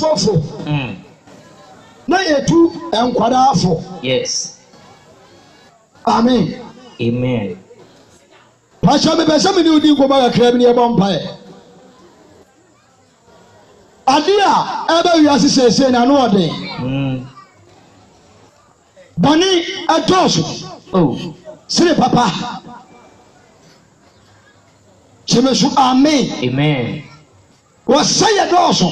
fofo. Na yetu enkwadafo. Yes. Amen. Amen. Pastor me pese me ni odi ko ba kakra bi ne bo mpae. Adia ebe wiase sese na no ode. Bani adoso. Oh. Sire papa. Chemesu amen. Amen. Wo say adoso.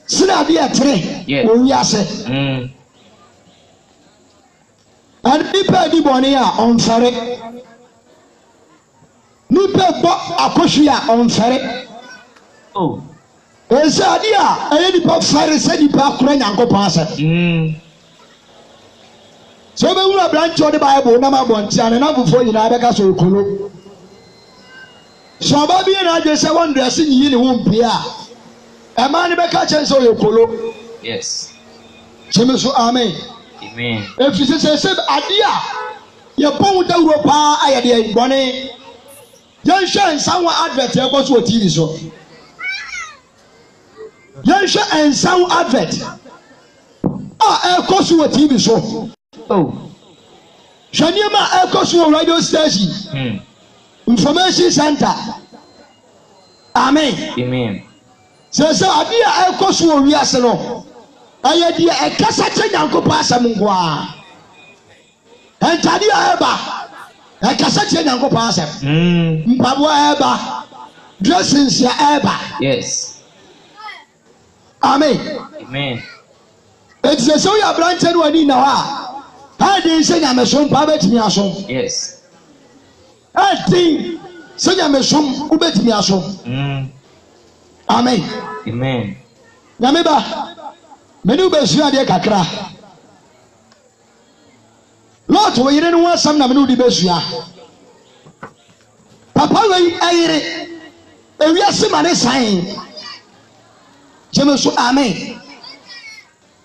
Sire adia tere. Yes. Wo wiase. And nipa di boni a onfare. Nipa bo akohwe a onfare. Oh. Ese ade a eye nipa fare se nipa akora Nyankopon ase. So be wura branch of the Bible na mabonti ane na bufo nyina be ka so okolo. So ba bi na je se won dress nyi ne wo mpia. E ma ne be ka chen so okolo. Yes. Chemesu amen. Amen. If you say ade a ye pon da wuro pa aye de bone. Yan hwe nsanwa advert e ko so TV so. Yan hwe nsanwa advert. Ah e ko so TV so. Oh. Shaniama e ko so radio station. Information center. Amen. Amen. So ade a e ko so wiase no. Aye de e kasa che Nyankopon asem ngo a. Entade a eba. E kasa che Nyankopon asem. Mpabo a eba. Dressings ya eba. Yes. Amen. Amen. It is so ya branch no ani na wa. Ha dey say Nyamesom pa betimi asom. Yes. Ha dey say Nyamesom ku betimi asom. Amen. Amen. Nyameba menu be sua de kakra. Lord wo yire no asam na menu di be sua. Papa we ayire ewiase mane san. Jemesu amen.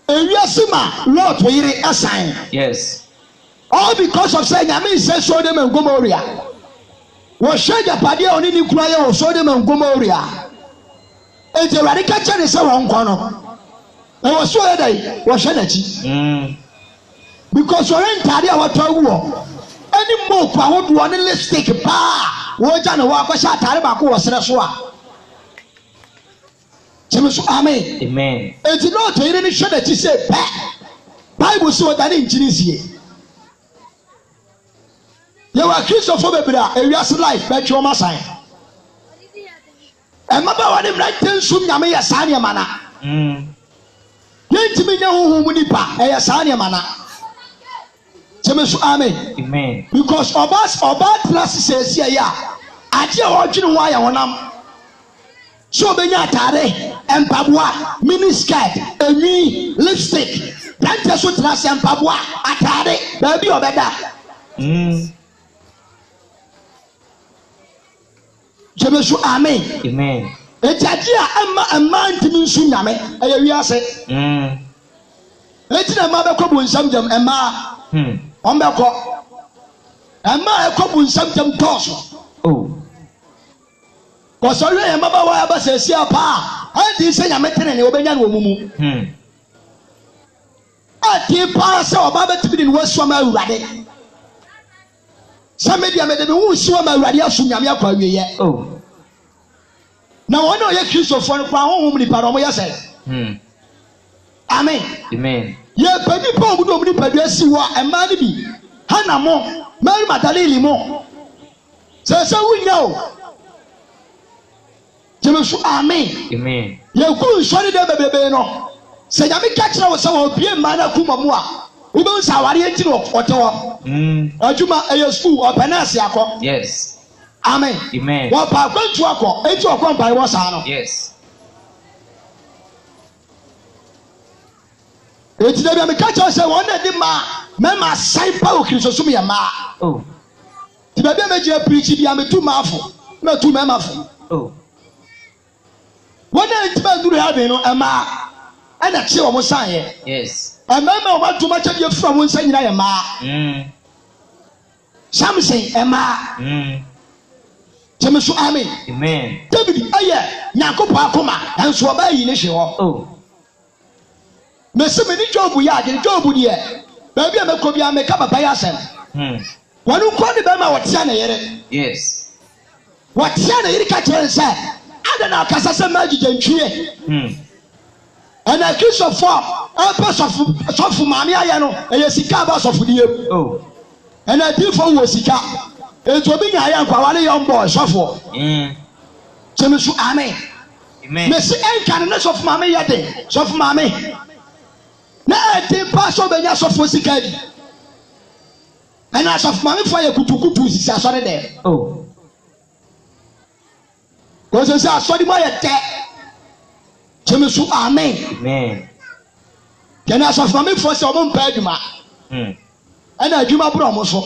Ewiase ma Lord wo yire asan. Yes. All because of saying Nyame say Sodom and Gomorrah. Wo shege pade oni ni kura ye wo Sodom and Gomorrah. Enti radical church say won ko no. E wo so ye dai wo hwe na chi. Because we ntade a wato wo. Any mo kwa hodo on lipstick pa. Wo ja na wo akosha atare ba ko wo sere so a. Jemesu amen. Amen. Enti no to yire ni hwe na chi say pa. Bible say that in Genesis. You were Christopher Bebra, a real life, bet your masai. And Maba one of right ten soon Yamaya Sanya Mana. Get to me no Munipa, a Sanya Mana. Jemesu amen. Amen. Because of us, or bad classes says, yeah, I tell you why I want them. So Benyatare and Pabua, miniskirt, a knee, lipstick, Plantas with Ras and Pabua, Atare, baby or better. Jemesu amen. Amen. Ejajia a man to me soon yame, a wiase. Eti na ma be ko bu nsam jam ema. On be ko. Ema e ko bu nsam jam toso. Oh. Ko so re ema ba wa ba se sia pa. Andi se nyame tene ne obenya no mumu. Ati pa se oba be tibi ni wasu ma awurade. Some media me de wu si wa ma awurade asu nyame akwa wiye. Oh. Na wono ye Christopher no kwa honhom ni pa no mo yese. Amen. Amen. Ye pedi pa obudo omni pedi asi wo ema ni bi. Hana mo, Mary Magdalene mo. Se wunya o. Jemesu amen. Amen. Ye ku nsori de bebebe no. Se nyame ka kira wo se wo bie ma na kuma mu a. Wo be nsa ware enti no otewo. Ajuma eye school openasi akọ. Yes. Amen. Amen. Wo pa kwantu akọ, enti okọ mpa wo sa no. Yes. Eti de bia me ka kira se won na di ma ma sai pa o Kristo sum ye ma. Oh. Ti ba bia me je preach bia me tu ma afo. Me tu ma afo. Oh. Wọ́n náà ti bá dúró yàrá no ẹ̀ma ẹ̀na kye wọ́n sàn yẹ. Yes. Ẹ̀mẹ́mẹ́ wọ́n bá tó ma kyẹ́ di efura wọ́n nsẹ́ nyina yẹ mmaa. Samson ẹ̀ma. Jẹ́mi so amen. Amen. David ayẹ Nyankopɔn akoma ẹnso ọba yi ne hwẹ hɔ. Oh. Mèsì mi ní Job yẹ adé Job diẹ baabi a mẹkọ bi a mẹka papa yẹ asẹm. Wọ́n nkọ́ ni bẹ́ẹ̀ ma wọ́n tíya ne yẹrẹ. Yes. Wọ́n tíya ne yẹrẹ kakyere nsẹ́ adé na akasa sẹ́ mẹ́ jíjẹ ntwiye. Ẹnna Kristofoɔ ɛpɛ sɔfo maame ayɛ no ɛyɛ sika aba sɔfo die mu. Oh. Ɛnna adiifo wɔ sika etu obi nya ayɛ nkwawa ne yɔn bɔ sɔfo. Jẹ́mi so amen. Amen. Mèsì ẹnka ne sɔfo maame yɛ de sɔfo maame na ɛdi pa sɔ bɛ nya sɔfo sika di ɛnna sɔfo maame fɔ yɛ kutukutu sisi asɔre dɛ. Oh. Wọ́n sɛ asɔre mu ayɛ dɛ. Jẹ́mi so amen. Amen. Kẹ́ni asɔfo maame fɔ sɛ ɔmo mpɛ adwuma ɛnna adwuma boro ɔmo so.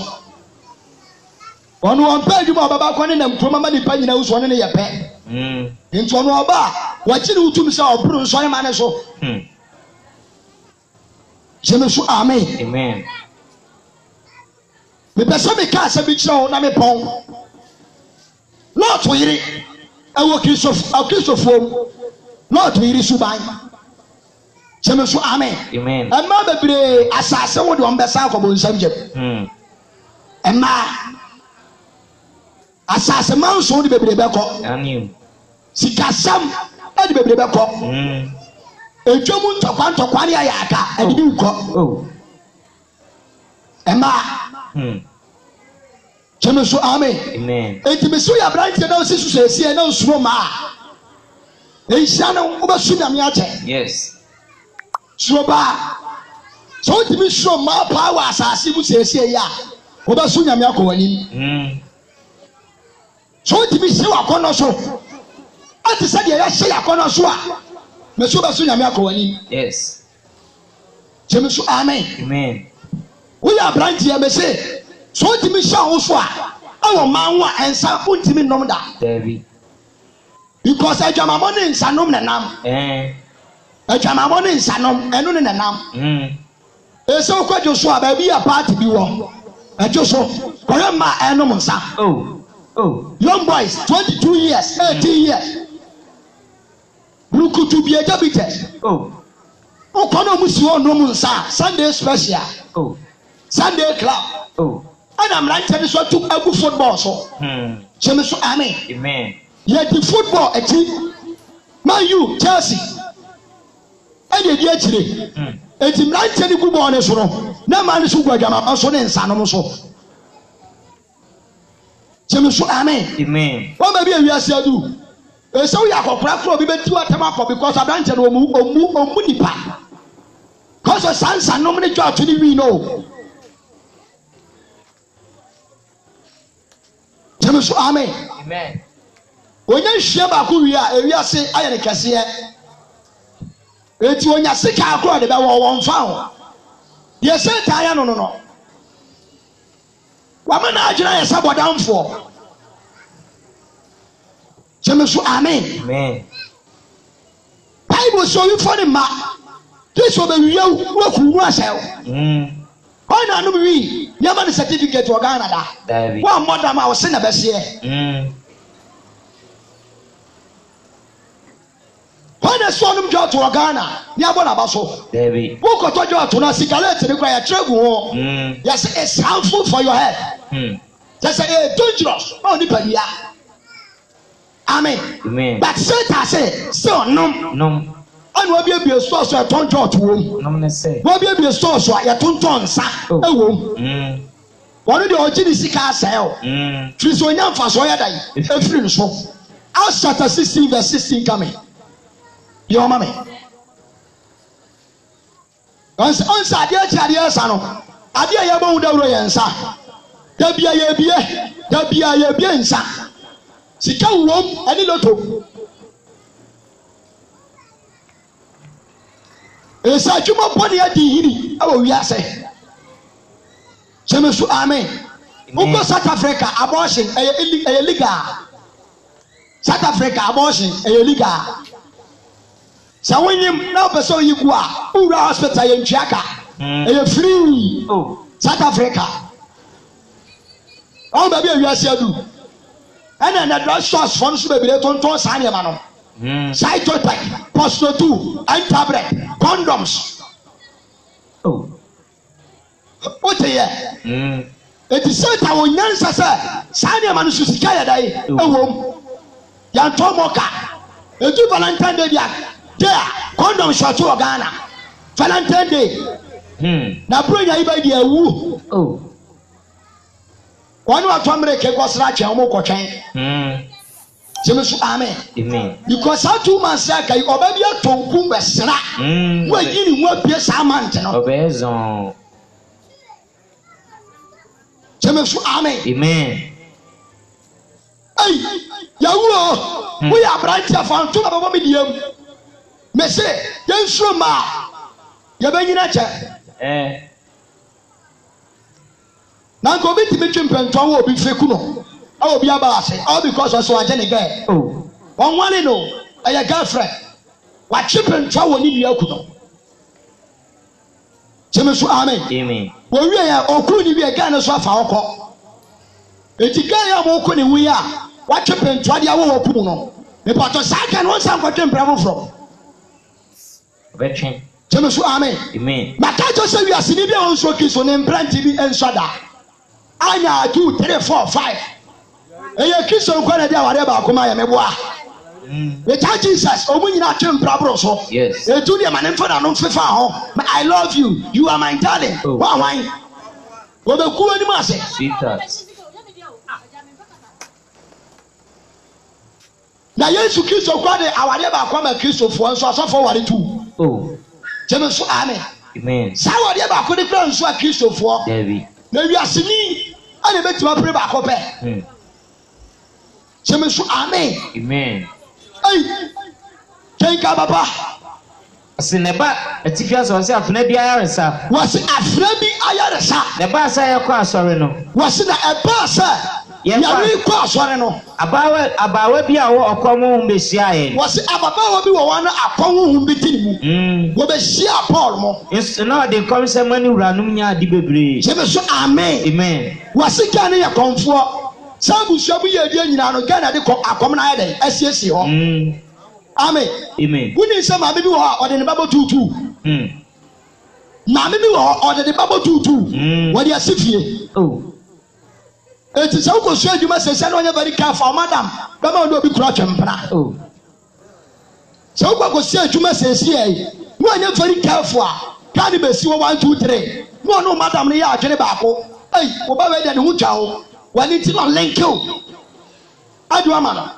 Ɔno ɔmpɛ adwuma ɔbɛba kɔ ne nam kurom ama nipa nyina wusu ɔne ne yɛ pɛ. Nti ɔno ɔba a wɔkyi ne wutum sɛ ɔboro nsɔre ma ne so. Jẹ́mi so amen. Amen. Mepɛ sɛ meka asɛm bi kyerɛ wo na mepɔn. Lɔɔto yere ɛwɔ Kristofoɔ mu. Lɔɔto yere suban. Jẹ́mi so amen. Amen. Ɛmmaa bebree asase wo de wɔn bɛsa akɔbɔ nsɛm gyem. Ɛmmaa asase manso de bebree bɛkɔ. Sikasɛm ɛde bebree bɛkɔ. Edwom ntɔkwa ne ayɛ aka ɛde bi nkɔ. Ɛmmaa. Jẹ́mi so amen. Amen. Eti mi so yɛ aberanteɛ na osi susu esie na osuro maa. Ehyia no wobɛsu nyame akyɛ. Yes. Suro baa. Sɛ wotumi suro maa paa wɔ asase mu siesie yi a wobɛsu nyame akɔ w'anim. Sɛ wotumi hyɛ w'akɔnnɔ so ate sɛ deɛ yɛhyɛ yɛakɔnnɔ so a mɛso wobɛsu nyame akɔ w'anim. Yes. Jẹ́mi so amen. Amen. Woyɛ aberanteɛ mɛse sɛ wotumi hyɛ wo so a ɛwɔ maa ho a ɛnsa wontumi nnom da. David. Because adwamamɔ ne nsanom na nam. Adwamamɔ ne nsanom ɛno ne na nam. Ese okwadwo so a baabi a party bi wɔ. Adwo so kɔyɛ mma ɛnom nsa. Oh. Young boys 22 years 18 years. Rukutu bi ejabites. Oh. Okɔnɔ mu si hɔ nom nsa Sunday special. Oh. Sunday club. Oh. Ɛna mmeranteɛ bi so atu agu football so. Jẹ́mi so amen. Amen. Yɛdi football akyi Man U Chelsea ɛna edi akyire. Eti mmeranteɛ ni gu bɔɔl ne so no na maa ne so gu adwamama so ne nsanom so. Jẹ́mi so amen. Amen. Wɔn baabi a wiase adu esew yɛ akɔkora koro obi bɛ ti wa tɛm akɔ because aberanteɛ no ɔmu nipa kɔsɔ saa nsanom ne jɔɔto ne wi no. Jẹ́mi so amen. Amen. Onye nhyia baako wie a ewiase ayɛ ne kɛseɛ. Eti onya sika akoro de bɛ wɔ wɔn fa ho. Yɛ sɛ taaya no. Wama na agyina yɛ sɛ bɔdamfoɔ. Jẹ́mi so amen. Amen. Bible sọ wifọ ne ma Kristo bɛ wiye wakuru nu asɛw. Ɔna anum wi yɛma ne certificate wɔ Ghana da. Wɔn mmɔ dam a ɔsi na bɛseɛ. Ɔna so ɔnum jɔ to wɔ Ghana ni abɔ n'aba so. Wokɔtɔ jɔ to na sigalɛti ne kura yɛtwerɛ gu hɔ. Yɛsɛ it's harmful for your health. Yɛsɛ it's dangerous ɔ nipa nia. Amen. But Satan say still nom. And we be a source of ton jot womb. We be a source of a ton sa. One of the original sika sell. Trisonia for Soya a free so. Acts chapter 16 verse 16 coming. Your mommy. Once dear Chadia Sano. Adia Yabo Doyansa. There be a biensa. Sika wom ani loto. Esa adwuma bɔne adi yiri awɔ wiase. Jẹ́mi so amen. Wokɔ South Africa abortion ɛyɛ legal. South Africa abortion ɛyɛ legal. Sɛ wonyim na wopɛ sɛ oyi gu a wowura hospital yɛ ntwea ka. Ɛyɛ free. South Africa. Ɔn baabi a wiase adu. ɛna na drug stores fɔ no so bebree tontɔn saa nneɛma no side toy pack posto 2 and tablet condoms Oh. o te yɛ eti satan wɔ nyansa sɛ saa nneɛma no so sika yɛ dɛ ɛwɔ mu yantɔ mɔka etu valentine day bia day a condom short wɔ Ghana valentine day na bronya yi ba di ewu wɔn wa tɔ mmiri kekɔ sra twɛn wɔn kɔ twɛn jẹ́mi sọ amen because how 2 months ẹ̀ kẹ́yì ọba bi ẹ̀tọ́ nkún bẹ̀ sira wọ́n yí ni wọ́n bie sáà máa ntẹ̀ náà. ọbẹ̀ zọ̀n. jẹ́mi sọ amen. ẹyì yahoo o wọ́n yẹ abiranti afanto na bàbá mi di yẹn mẹsẹ̀ yẹn nsúlò máa yẹ bẹ nyina kyẹ. na nka obi tìmi twi mpẹ̀ntọ́ wọ obi fẹ́ kunu. Oh, be about say, all because of so a jenny girl. Oh, one no, a girlfriend. What children trouble in the Okuno. James, amen. Well, we are Okuni, we are Ghana so far. It's a guy of Okuni, we are. What children try the hour Okuno. The Pato Sakan wants some for them bravo from. Veteran. James, amen. Makato say we are Sinibia on Soki, so name Brand TV and Sada. Anya 2, 3, 4, 5. Eye Kristo nkwa na dia ware ba akoma ya meboa. We tell Jesus, omunyi na twem prabro so. Yes. Etu dia mane mfa na no mfefa ho. I love you. You are my darling. Why? Wo be ku ani ma se. Sweetheart. Na Yesu Kristo kwa de aware ba akoma Kristo fo nso asofo ware tu. Oh. Jeme so amen. Amen. Sa ware ba akoma de kra nso a Kristo fo. David. Na wiaseni ane betima pre ba akopɛ. Jeme so amen. Amen. Hey, kenka baba. Asineba etifia so se afuna bi ayaresa. Wasi afuna bi ayaresa. Neba sa ye kwa asore no. Wasi na eba sa yari kwa asore no. Abawa bi a wo okomo humbesia ye. Wasi ababawa bi wo wana akomo humbetini mu. Wo be shia Paul mo. No dey come say mani uranum nya adi bebre. Jeme so amen. Amen. Wasi kan ye konfo. Sabu shabu ye die nyina no Ghana de akom na ayede asiesie ho. Amen. Amen. Wuni se ma bi wo ha ode ne babo tutu. Ma bi wo ha ode ne babo tutu. Wo de asifie. Oh. Eti se ko so adwuma se se no nya very careful madam. Be ma ndo bi kura twempena. Oh. Se ko so adwuma se se yi. No nya very careful a. Ka de be si wo 1 2 3. No madam ne ya adwene baako. Ei, wo ba we de ne hu twa ho. Wani ti non link you. Adu amana.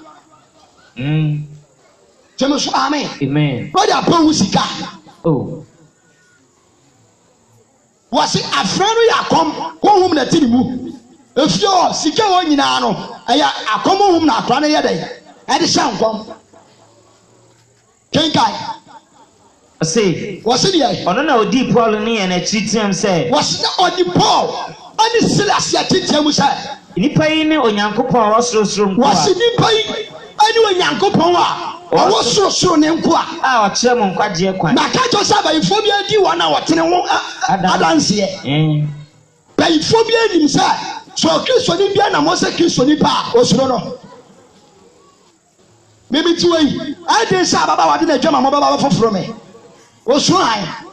Jeme so amen. Amen. God apon usika. Oh. Wasi afrano ya kom ko hum na tinimu. Efio sika wo nyina no. Aya akom hum na akra na ye dai. E de shan kom. Kenkai. Say. Wasi dey. Ono na odi Paul ni en achitim say. Wasi na odi Paul. Ani Silas ya titiamu say. Nipa yi ne onyankopon wosorosoro nko a. Wasi nipa yi ani onyankopon a. Wosorosoro ne nko a. Ochire mo nkwaje kwan. Na ka jo sa ba ifo bi adi wona wotene ho adanse ba ifo bi anim sa so Kristo ni bia na mo se Kristo ni pa osoro no. Maybe two way. I didn't say baba wadi na dwama mo baba foforo me. Osoro han.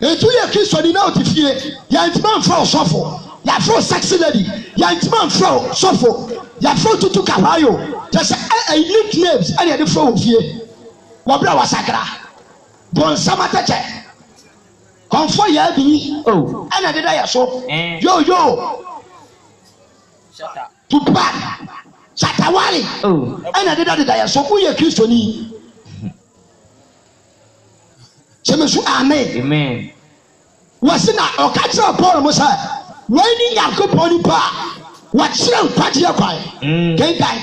Etu ye Kristo ni na otifie. Ya ntima mfa osofo. Ya fro sexy lady. Ya ntima mfa osofo. Ya fro tutu kawayo. Just unique names and the fro ofie. Wabra wasakra. Bon samatache. Comfort ya bi. Oh. Ana deda ya so. Yo. Shut up. Tupac. Shatawali. Oh. Ana deda ya so ku ye Kristo ni. Jemesu amen. Amen. Wasina okachira Paul Musa. Wani Yakopon ni pa. Wachira nkwaje kwan. Kenkai.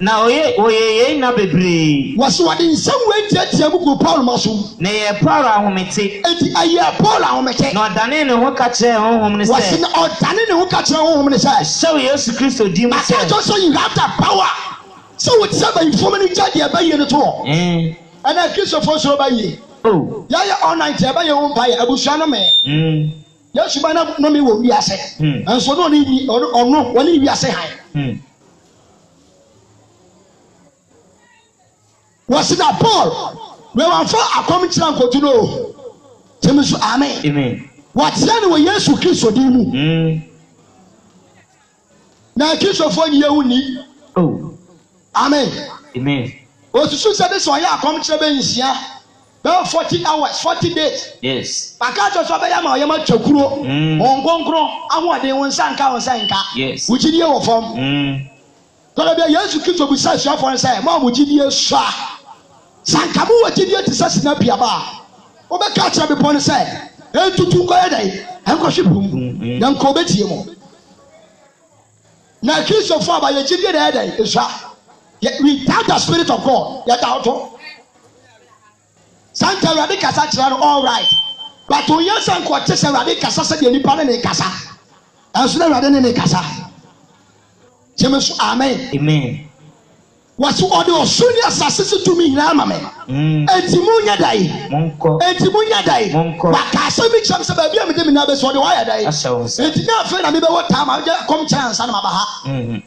Na oye na bebre. Waso wade nsam wentiatia mu Paul maso. Na ye Paul ahomete. Enti aye Paul ahomete. Na odane ne ho ka kire honhom ne se. Wasina odane ne ho ka kire honhom ne se. So Yesu Kristo di mu se. Akato so you have that power. So what say by informing jade e ba ye ne to. Ana Kristo fo so ba ye. Oh. Ya all night e ba ye won pa ye abusua no me. Yesu ba na no me wo wiase enso no ni ono woni wiase han was na Paul we wan for akomchira nkotu no temisu amen what say no Yesu Kristo di mu na Kristo fo ni yewuni amen osusu se de so ya akomchira be nsia. About 40 hours, 40 days. Yes. Pakacho so be ya ma oyema twakuro. Onkonkro ahode won sanka. Yes. Wujidie wo fom. Tolo be Yesu Kristo bu sa sua for say, "Ma wujidie sua." Sanka mu wujidie ti sa sinapia ba. Obeka cha be pon say, "Entutu ko yedai, enko hwepum." Na nko betie mo. Na Kristo fo ba ye jidie da yedai, esua. Without the Spirit of God, ya doubt. Santa Radicasa children all right. But when you say what is Radicasa said the Nippon and Casa. As soon as in Casa. James, amen. What's what the Australia assassin to me now, mamma? Etimunya day. Etimunya day. But Casa makes some baby and the Minabes for the wire day. It's not fair. I mean, what time I come chance and Mabaha.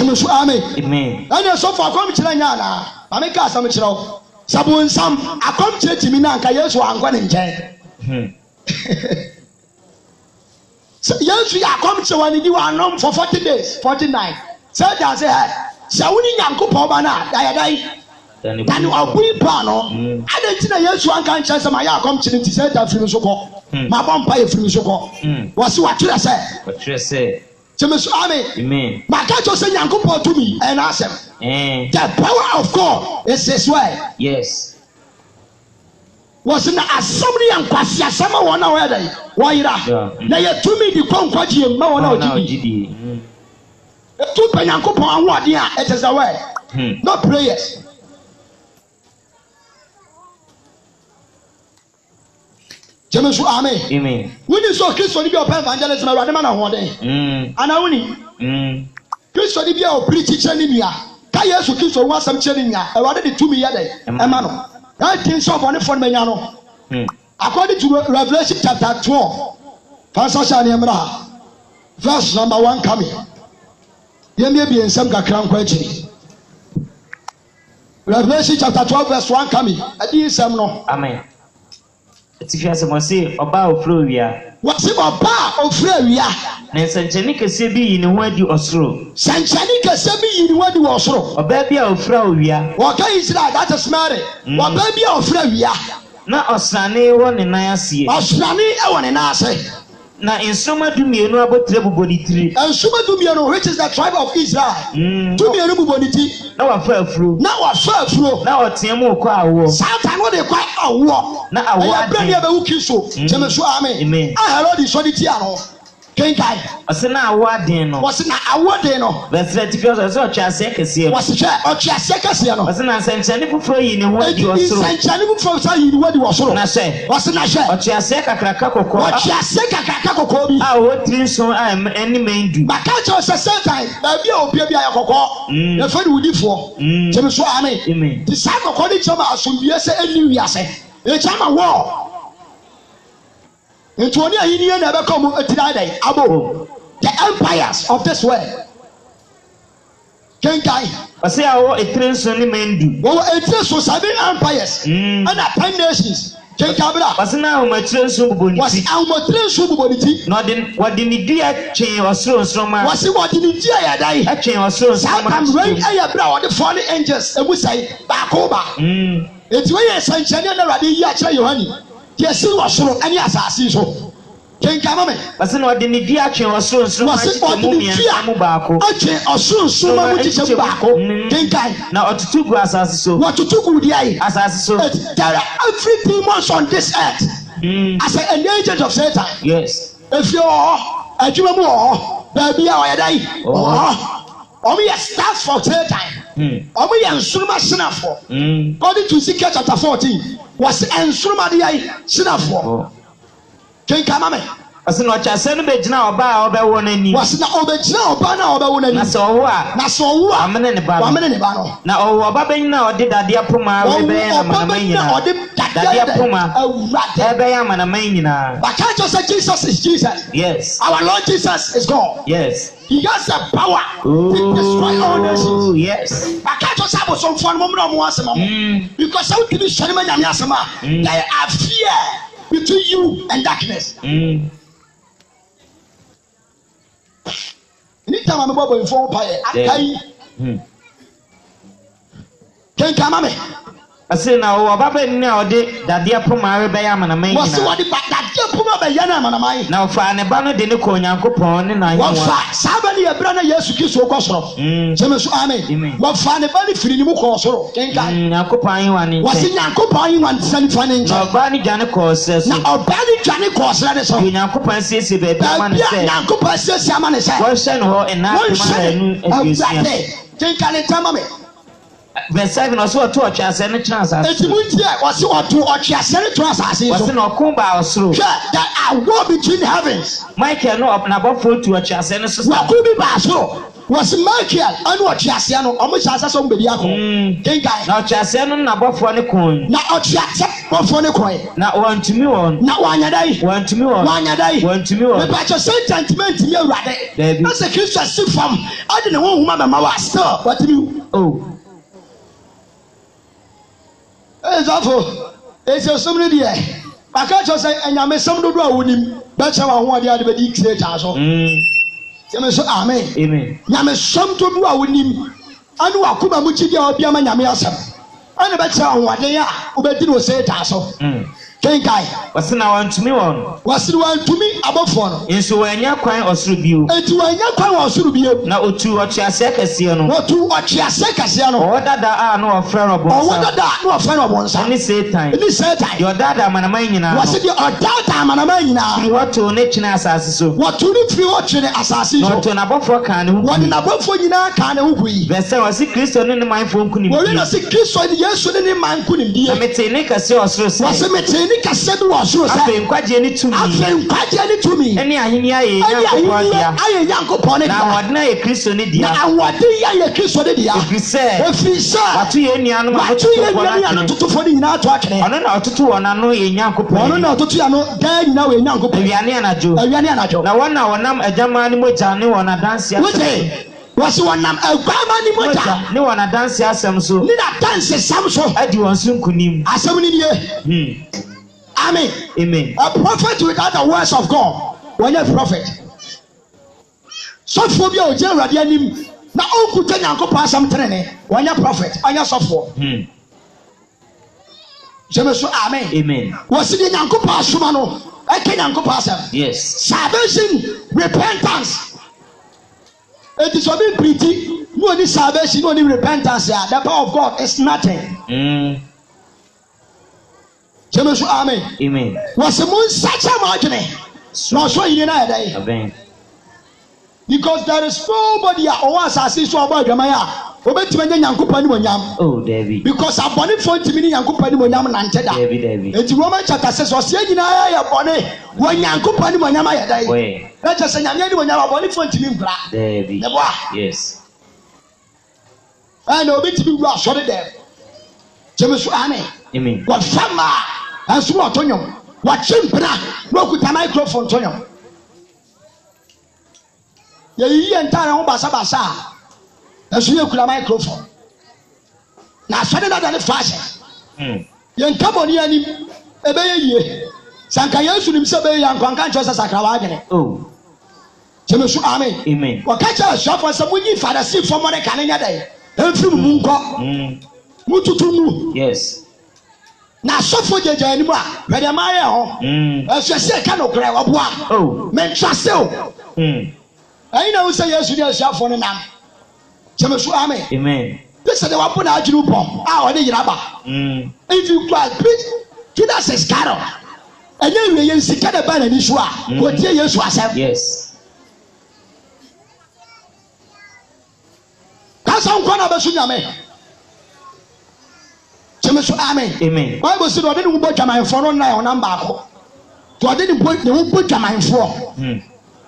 Amen. And so far, come to Nana. I make us some chill. Sabun some. I come to me now. Yes, one going in jail. So, yes, we are come to one you are known for 40 days, 49. So, that's it. So, we need to go over now. Then you are we pano. I didn't know yes, one can't chance my come to the set of Frimusoko. My vampire Frimusoko. What's what you say? What you say? Amen. Makacho say Yankupo to me and ask him. The power of God is this way. Yes. Was in the assembly and Kwasia Sama one hour day. Why now you to me the Kwaji and Mawana GD. Two Yankupo and what dear, it is the way. No prayers. James, amen. When you saw Christ on your evangelist, my Radamana one day. And I only Christ on your preaching in ya. Kaya su Christ was some chilling ya. I wanted to me yade. Emano. That thing so on the phone menano. According to Revelation chapter 12, verse number 1 coming. There may be in some crown question. Revelation chapter 12, verse 1 coming. I did some no. Amen. Tifia mo se oba ofro wia wase oba ofro wia na sanchani kese bi yi ne ho adi osoro sanchani kese bi yi ne ho adi osoro oba bi a ofro wia wo ka Israel that is Mary oba bi a ofro wia na osrane wo ne nan ase osrane e wo ne nan ase na insoma dumienu abotre bubonitiri insoma dumienu which is the tribe of Israel dumienu buboniti na wafa afro na otiemu kwa awo Satan no dey kwa awo na awo ade ya be wukiso jemesu amen ah hello di soditi ano kenkai osena awo ade no osena awo ade no verse because so chiase kese wose chiase kese no osena sanchani fufuro yi ne ho adi osoro sanchani fufuro sa yi ne ho adi osoro na se osena she chiase kakraka kokko chiase kakraka kokko bi ah wo trinso any mendu baka cho se Satan ba bi a obia bi a kokko na fa di wudifo jemesu amen the same kokko di chama asombiye se eni wiase e chama wo into only a Indian never come today abo the empires of this world. Kenkai I say our a train sonny mendu. Well, a train so 7 empires and 10 nations. Kenkabra was now my train so was our train so bonity. Not in what did the dear chain or so from my was it what did the dear die? A chain or so I'm right. I brought the fallen angels and we say back over. It's way a sunshine and already yacha Yohani. Yes, you was so any assassin so. Kenkama was not the Nidiachi or so was it what the Mubako? Okay, or so much is a bako. Kenkai now to 2 grasses so what to 2 good as so there are every demons on this earth as an agent of Satan. Yes, if you're a Jumamo, baby, I die. Only a staff for Satan. Only a Suma Sinafo. According to Ezekiel chapter 14, was and Suma the Sinafo. Kenkama Ɔsɛ na ɔkyase no bɛgyina ɔbaa a ɔbɛwɔ n'anim. Wɔsi na ɔbɛgyina ɔbaa na ɔbɛwɔ n'anim. Na sɛ ɔwɔ a. Na sɛ ɔwɔ a. Wamene ne ba no. Wamene ne ba no. Na ɔwɔ ɔba bɛnyina a ɔde dadeɛ poma rebɛyɛ amanaman nyinaa. Dadeɛ poma rebɛyɛ amanaman nyinaa. But can't you say Jesus is Jesus? Yes. Our Lord Jesus is God. Yes. He has the power to destroy all nations. Yes. But can't you say about some fun moment because how can you show me there are fear between you and darkness. Anytime I'm about to inform Pay, can come me. I say now, Baba now did that dear Puma Rebaya Manamay. What's what the Puma Bayana Manamai? Now, for an Ebana de Nicoyanko Pon and I want somebody a brother, yes, you kiss your cosro. James Army. What fun about the freedom of Cosro? Can Yankopai one was in Yankopai one son funny. No, Barney Janico says, now, Barney Janico says, Yankopai says, baby, Yankopai says, Yaman is a send her and not think I tell me. Verse 7 or so to a chance and a chance. It's was what to watch a series as wasn't no Kumba or through that I walk between heavens. Michael no up now full to a chance and a sister. Wakubi Baso was Michael and what Chasiano almost as a somebody. Now Chasiano Nabo for the coin. Now Chasiano for the coin. Now one to me on. Now one a day. One to me on. One a day. One to me on. But your sentiment to you, right? That's a Christian sick from. I didn't know who Mamma was still. What do you? Oh. It's awful. It's a somebody there. I can't just say, and I may some do with him. That's how I want the other big state. Amen. Amen. Yame some to do with him. I know I could have much of your Yamiasa. I never tell what they are. Ubeti was say it. Kenkai. What's now one to me on? What's the one to me above one? In so when you're crying or through you. And to when you're crying or through you. Now to watch your second. What to watch your second? Or that are no affair of one. Or what that no affair of one. Any say time. Any say time. Your dad, I'm an Amina. Was it your dad, I'm an Amina? You want to nature assassin. What to live through watching the assassin? Not to an above for can. What in above for you now can we? Vesta was a Christian in the mind phone. Well, you know, see Christian, yes, so the man couldn't be a mechanic as yours. Was a mechanic as said was. I've been quite jenny to me. I've been quite jenny to me. Any I am young upon it. Now, what now a Christian idiot? Now, what do you a Christian idiot? If you say, what you any animal, what you to for the now talking. I don't know to two and I know a young couple. I don't know to two, I know, then now a young couple. Viana Joe. Now, 1 hour, a German which I knew on a dance. Was one a Bama no one a dance as some so. Need a dance some so. I do on soon kunim. As so many. Amen. Amen. A prophet without the words of God. When a prophet. So phobia or general him. Now all could tell Uncle Pass some training. When a prophet, I am software. Amen. Amen. Was it in Uncle Pass Sumano? I can Uncle Pass him. Yes. Salvation, repentance. It is a bit pretty. No any salvation, no any repentance. The power of God is nothing. Amen. Amen. Was the moon such a margin? No, so you know, because there is nobody or was as is about Gamaya. Oh, David. Because I bought it for Timini and Company when I'm an David. It's Roman Chata says, was saying, I bonnet when young company when I'm a day. Let's just say, I'm when I'm bought it for Timmy Black. David. Yes. I know it to be rough, shot it there. James Amen. Amen. What Fama and Small Tonium. What Chimpana broke with a microphone, Tonium. The entire home Basa. And so you could a microphone. Now, suddenly, than the fashion. Young company, a baby. Sankayan should himself be young, unconscious as a Kawagane. Oh, James Amen. Amen. What catch a shop for some winning for the sea for money canning a day. And through Mungo. Mututumu. Yes. Now, so for the anymore. Where am I? As you say, cannot grab a bois. Oh, men trust you. I know, say yes, you shall for the name. James Amen. Amen. This is the one out you bomb. Our Yaba. If you quite preach, Judas is cattle. And then we use the Cadaban and Ishua. What do you yourself? Yes. That's how one of us should have. James Amen. Amen. Why was it already about my phone on number? to ade ne point ne wo point amanfo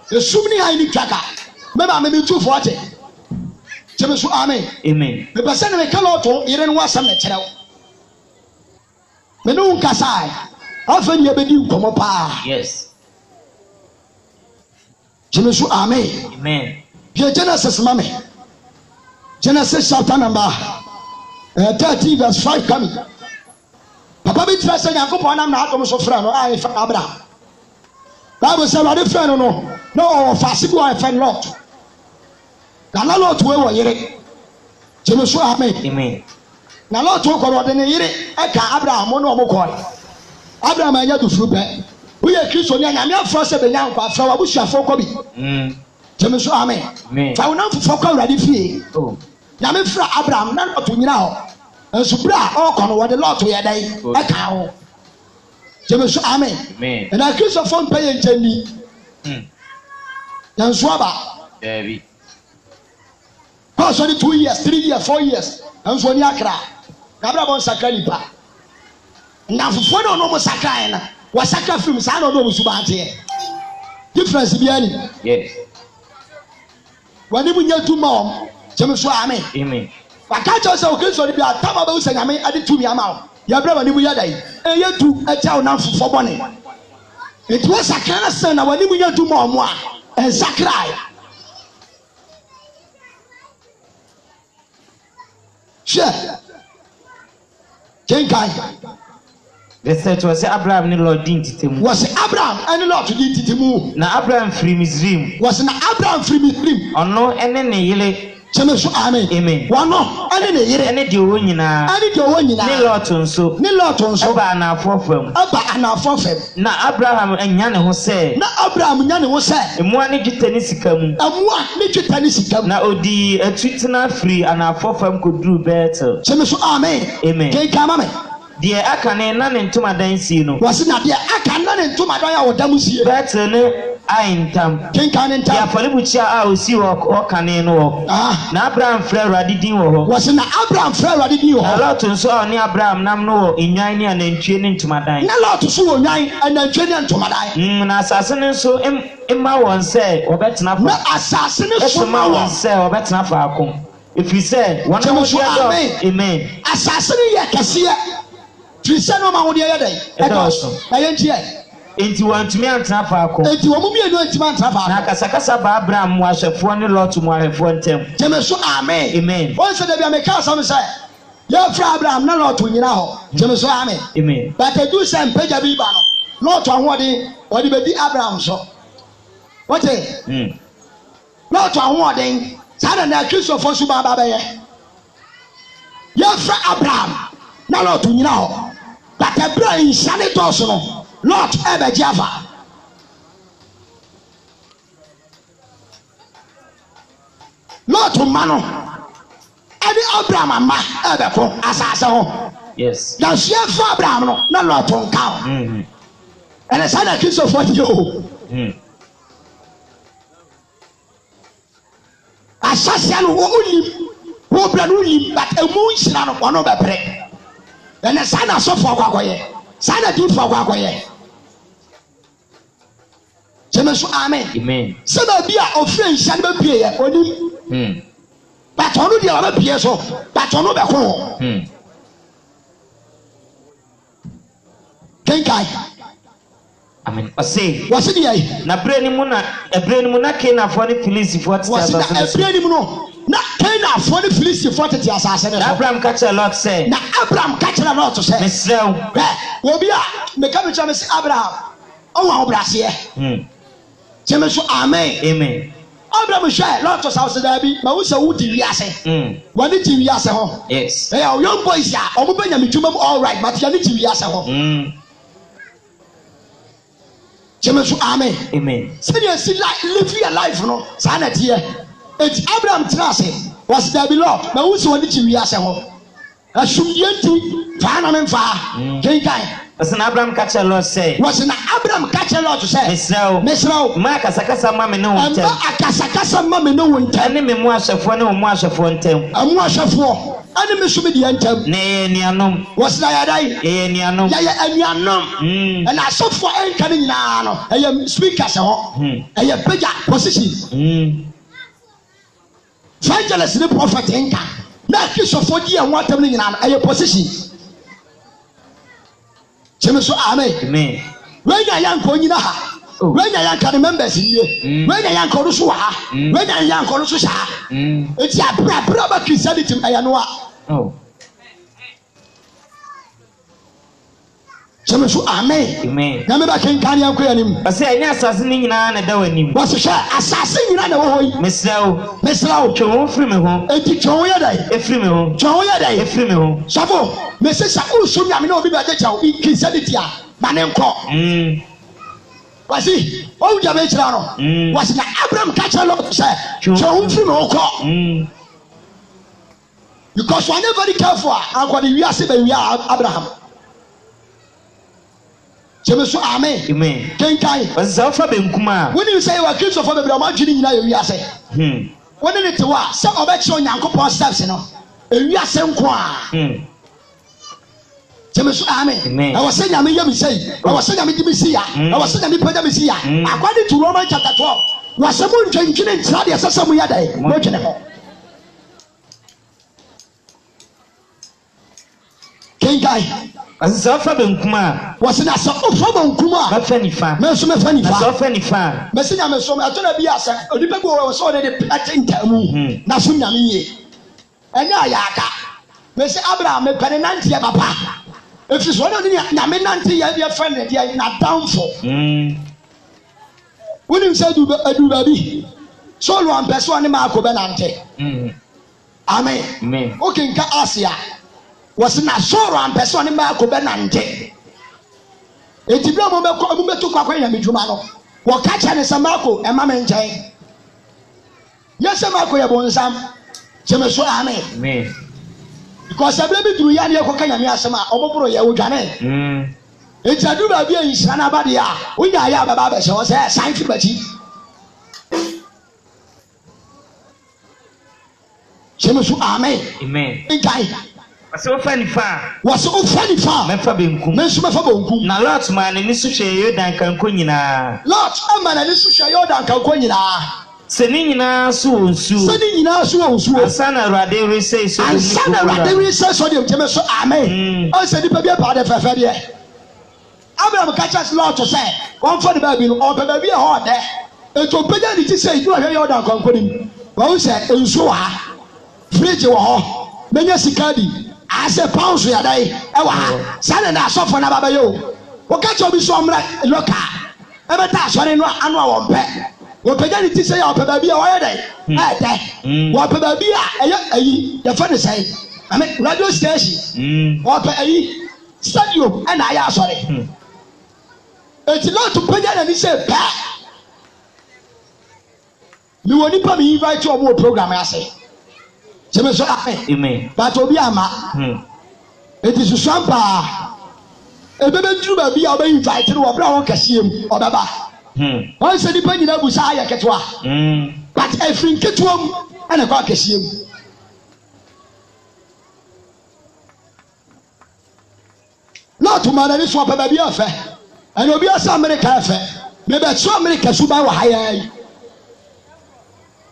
the sumni ha ni twaka meba me 240 cheme so amen amen me pese ne me kala to yire ne wasam na kyerɛw me no nkasai afa ni abedi nkomo pa yes cheme so amen amen Genesis mame Genesis chapter number 13 verse 5 coming papa bi tira sɛ Nyankopɔn nam na atom so fra no a ɛfa Abraham Bible say wade fra no no fase bi wa ɛfa Lot na Lot we wɔ yere gyeme so amen na Lot wo kɔrɔ de ne yere ɛka Abraham no ɔmo kɔɛ Abraham anya do furu pɛ woyɛ Kristo ni Nyame afro sɛ benya nkwa afra wa busuafo kɔ bi gyeme so amen fa wo nam fofo kɔ Awurade fie Nyame fra Abraham na Lot nyina hɔ enso bra ɔkɔ no wɔde Lot yɛ dai ɛka ho gyeme so amen na Kristo fo mpa yɛ nkyɛni yanso aba David Paul 2 years 3 years 4 years enso ni akra kabra bon sakra nipa na fofo na no mo sakra na wa sakra film sa na no mo suba ate difference bi ani yes wani mu nya tuma om gyeme so amen waka cho se o Kristo ni bi atama ba usa Nyame ade tumi ama o ya bra wani mu ya dai eye tu etia o na fofo bone enti wa sakra na se na wani mu nya tuma om a sakra share kenkai research was Abraham ni Lord din titemu was Abraham and Lord din titemu na Abraham free Misraim was na Abraham free Misraim ono ene ne yele cheme so amen wano ene ne yere ene de wo nyina ni Lot nso ba na afofam na Abraham anya ne ho se emua ne dwetɛ ne sika mu na odi atwitena free ana afofam koduru Bethel cheme so amen ke kama me die aka ne na ne ntomadan si no was na die aka na ne ntomadan a wodam sie Bethel ne aintam kenkan ntam ya falibuchi a osi wo kane no na Abraham frɛ Awurade din wo ho was na Abraham frɛ Awurade din wo ho Lot nso a ne Abraham nam no enwan ne anantwie ne ntomadan na Lot so wo nwan anantwie ne ntomadan na asase ne nso emma won sɛ obetena fa na asase ne so ma won sɛ obetena fa akom if you say one of you amen asase ne yɛ kɛseɛ Trisha no ma wo de yɛ dai ɛdɔso na yɛntie enti wantumi antena fa akom enti wo mu mienu antumi antena fa na kasakasa ba Abraham mu ahwɛfoɔ ne Lot mu ahwɛfoɔ ntɛm gyeme so amen won sɛ da bi ameka asam sɛ yɛ fra Abraham na Lot nyina hɔ gyeme so amen but edu sɛ mpagya bi ba no Lot ahoɔden wɔde bedi Abraham so wote Lot ahoɔden saa na Kristofo so ba bɛyɛ yɛ fra Abraham na Lot nyina hɔ but Abraham nhyane dɔɔso no Lot ebe Java Lot mano edi Abraham ama ebe ko asase ho yes na hia fa Abraham no na Lot nka ene sa na Kristofo di o asase no wo unim wo bra no unim but emu nhyira no ono bebre ene sa na sofo akwakoye sa na di fo akwakoye gyeme so amen sɛ na bi a ɔfrɛ nhyia no bɛpie yɛ onim but ɔno deɛ ɔbɛpie so but ɔno bɛko ho kenkai amen ɔse wɔse deɛ na berɛ ni mu na Kenafoɔ ne Filistifoɔ tete asase no so berɛ ni mu no na Kenafoɔ ne Filistifoɔ tete asase no so na Abraham ka kyerɛ Lot sɛ na Abraham ka kyerɛ Lot sɛ mesrɛ wo obi a meka me kyerɛ me sɛ Abraham ɔwɔ ahobraseɛ gyeme so amen Abraham hwɛ Lot sa wo da bi ma wo sɛ wodi wiase wɔne ti wiase ho yes ɛyɛ young boys a ɔmo bɛnya me dwuma mu all right but yɛne ti wiase ho gyeme so amen sɛdeɛ si live your life no saa na teɛ enti Abraham tena ase wɔse da bi Lord ma wo sɛ wɔne ti wiase ho asomdie nti faa na memfaa kenkan ɔsɛ na Abraham ka kyerɛ Lot sɛ wɔse na Abraham ka kyerɛ Lot sɛ mesrɛ wo ma akasakasa ma me ne wo ntɛm akasakasa ma me ne wo ntɛm ɛne me mu ahwɛfoɔ ne wo mu ahwɛfoɔ ntɛm amu ahwɛfoɔ Ani me so me di entam. Ne nianom. Was na ya dai. Nianom. Ya anuanom. And asofo enka ne nyina no. Eye speakers ho. Eye peja position. Evangelist ne prophet enka. Na kisofo di en watam ne nyina no. Eye position. Chemeso amen. When ya yanko nyina ha. When ya yanka members here. When ya yanko so ha. When ya yanko so sha. Eti abra ba Christianity aya no a. Oh. Chemeso amen. Na me ba ken kan yanko yanim. Ase anya asase ni nyina na da wanim. Wase sha asase nyina na wo hoyi. Mesrawo twon firi me ho. Eti twon ya dai. Efiri me ho. Twon ya dai. Efiri me ho. Sabo me se sa usu nyame na obi ba je chawo Christianity a ba ne nko. Wasi o uja be chira no. Wasi na Abraham ka chira lo say twon firi me ho ko. Because one very careful anko the wiase be wia Abraham. Chemeso amen. Kenkai. Wazafa be nkuma. When you say wa Christ for be bra ma dwini nyina ye wiase. When it wa say obeche Onyankopon steps no. E wiase nko a. Chemeso amen. I was saying nyame yam say. I was saying nyame di mesiya. I was saying nyame peda mesiya. According to Romans chapter 12. Wasemu ntwentwene ntra de asasam ya dai. Mo twene ho. Kenkai. Azafa be nkuma. Wasi na so ofa be nkuma. Mafa nifa. Me so mefa nifa. Azafa nifa. Me se nyame so me atona bi asa. Odipe go so de atentamu. Na so nyame ye. Enya ayaka. Me se Abraham me pene nante ya papa. If you want to nyame nante ya friend de na downfall. When you say do baby. So lo am person ni ma ko be nante. Amen. Okay nka Asia. Was na soro am person ni ma ko be nante. Etibra mo be to kwa nya medwuma no. Wo ka cha ne samako e ma me nchen. Yes samako ye bonsam. Chemeso amen. Because every through ya ne ko ka nya me asema oboboro ye wodwane. Ejadu ba bi enhira na ba de a. Unya ya baba ba she wo say sign fi bachi. Chemeso amen. Nkai. Wase ofa nifa. Mefa be nkum. Me so mefa be nkum. Na Lot man ni so hwe Yordan kanko nyina. Lot man ni so hwe Yordan kanko nyina. Se ni nyina so onsu. Asana Awurade resay so. Asana Awurade resay so dem teme so amen. O se di pa bia pa de fefe de. Abraham ka cha Lot say, "Won for the baby no, o pa baby e ho de." Eto peja ni ti say, "You hwe Yordan kanko nim." Wa say ensu ha. Fridge wo ho. Menya sikadi. Ase pounds ya dai e wa sane na asofo na baba yo wo ka cho bi so mra loka e beta asore no anu a wo pe wo pega ni ti se ya wo pe ba bi a wo ye dai e dai wo pe ba bi a ayi ya fa ne sai ame radio station wo pe ayi stadium e na ya asore e ti lo to pega na ni se pa mi woni pa mi invite o mo program ya say Chemeso amen. But obi ama. It is Sampa. Ebebe dru ba bia oba invite no obra won kasiem obaba. Won se dipa nyina busa aya ketwa. But every ketwam ana kwa kasiem. Not man ni so pa bia fe. And obi asa America fe. Me be so America so ba wa haya.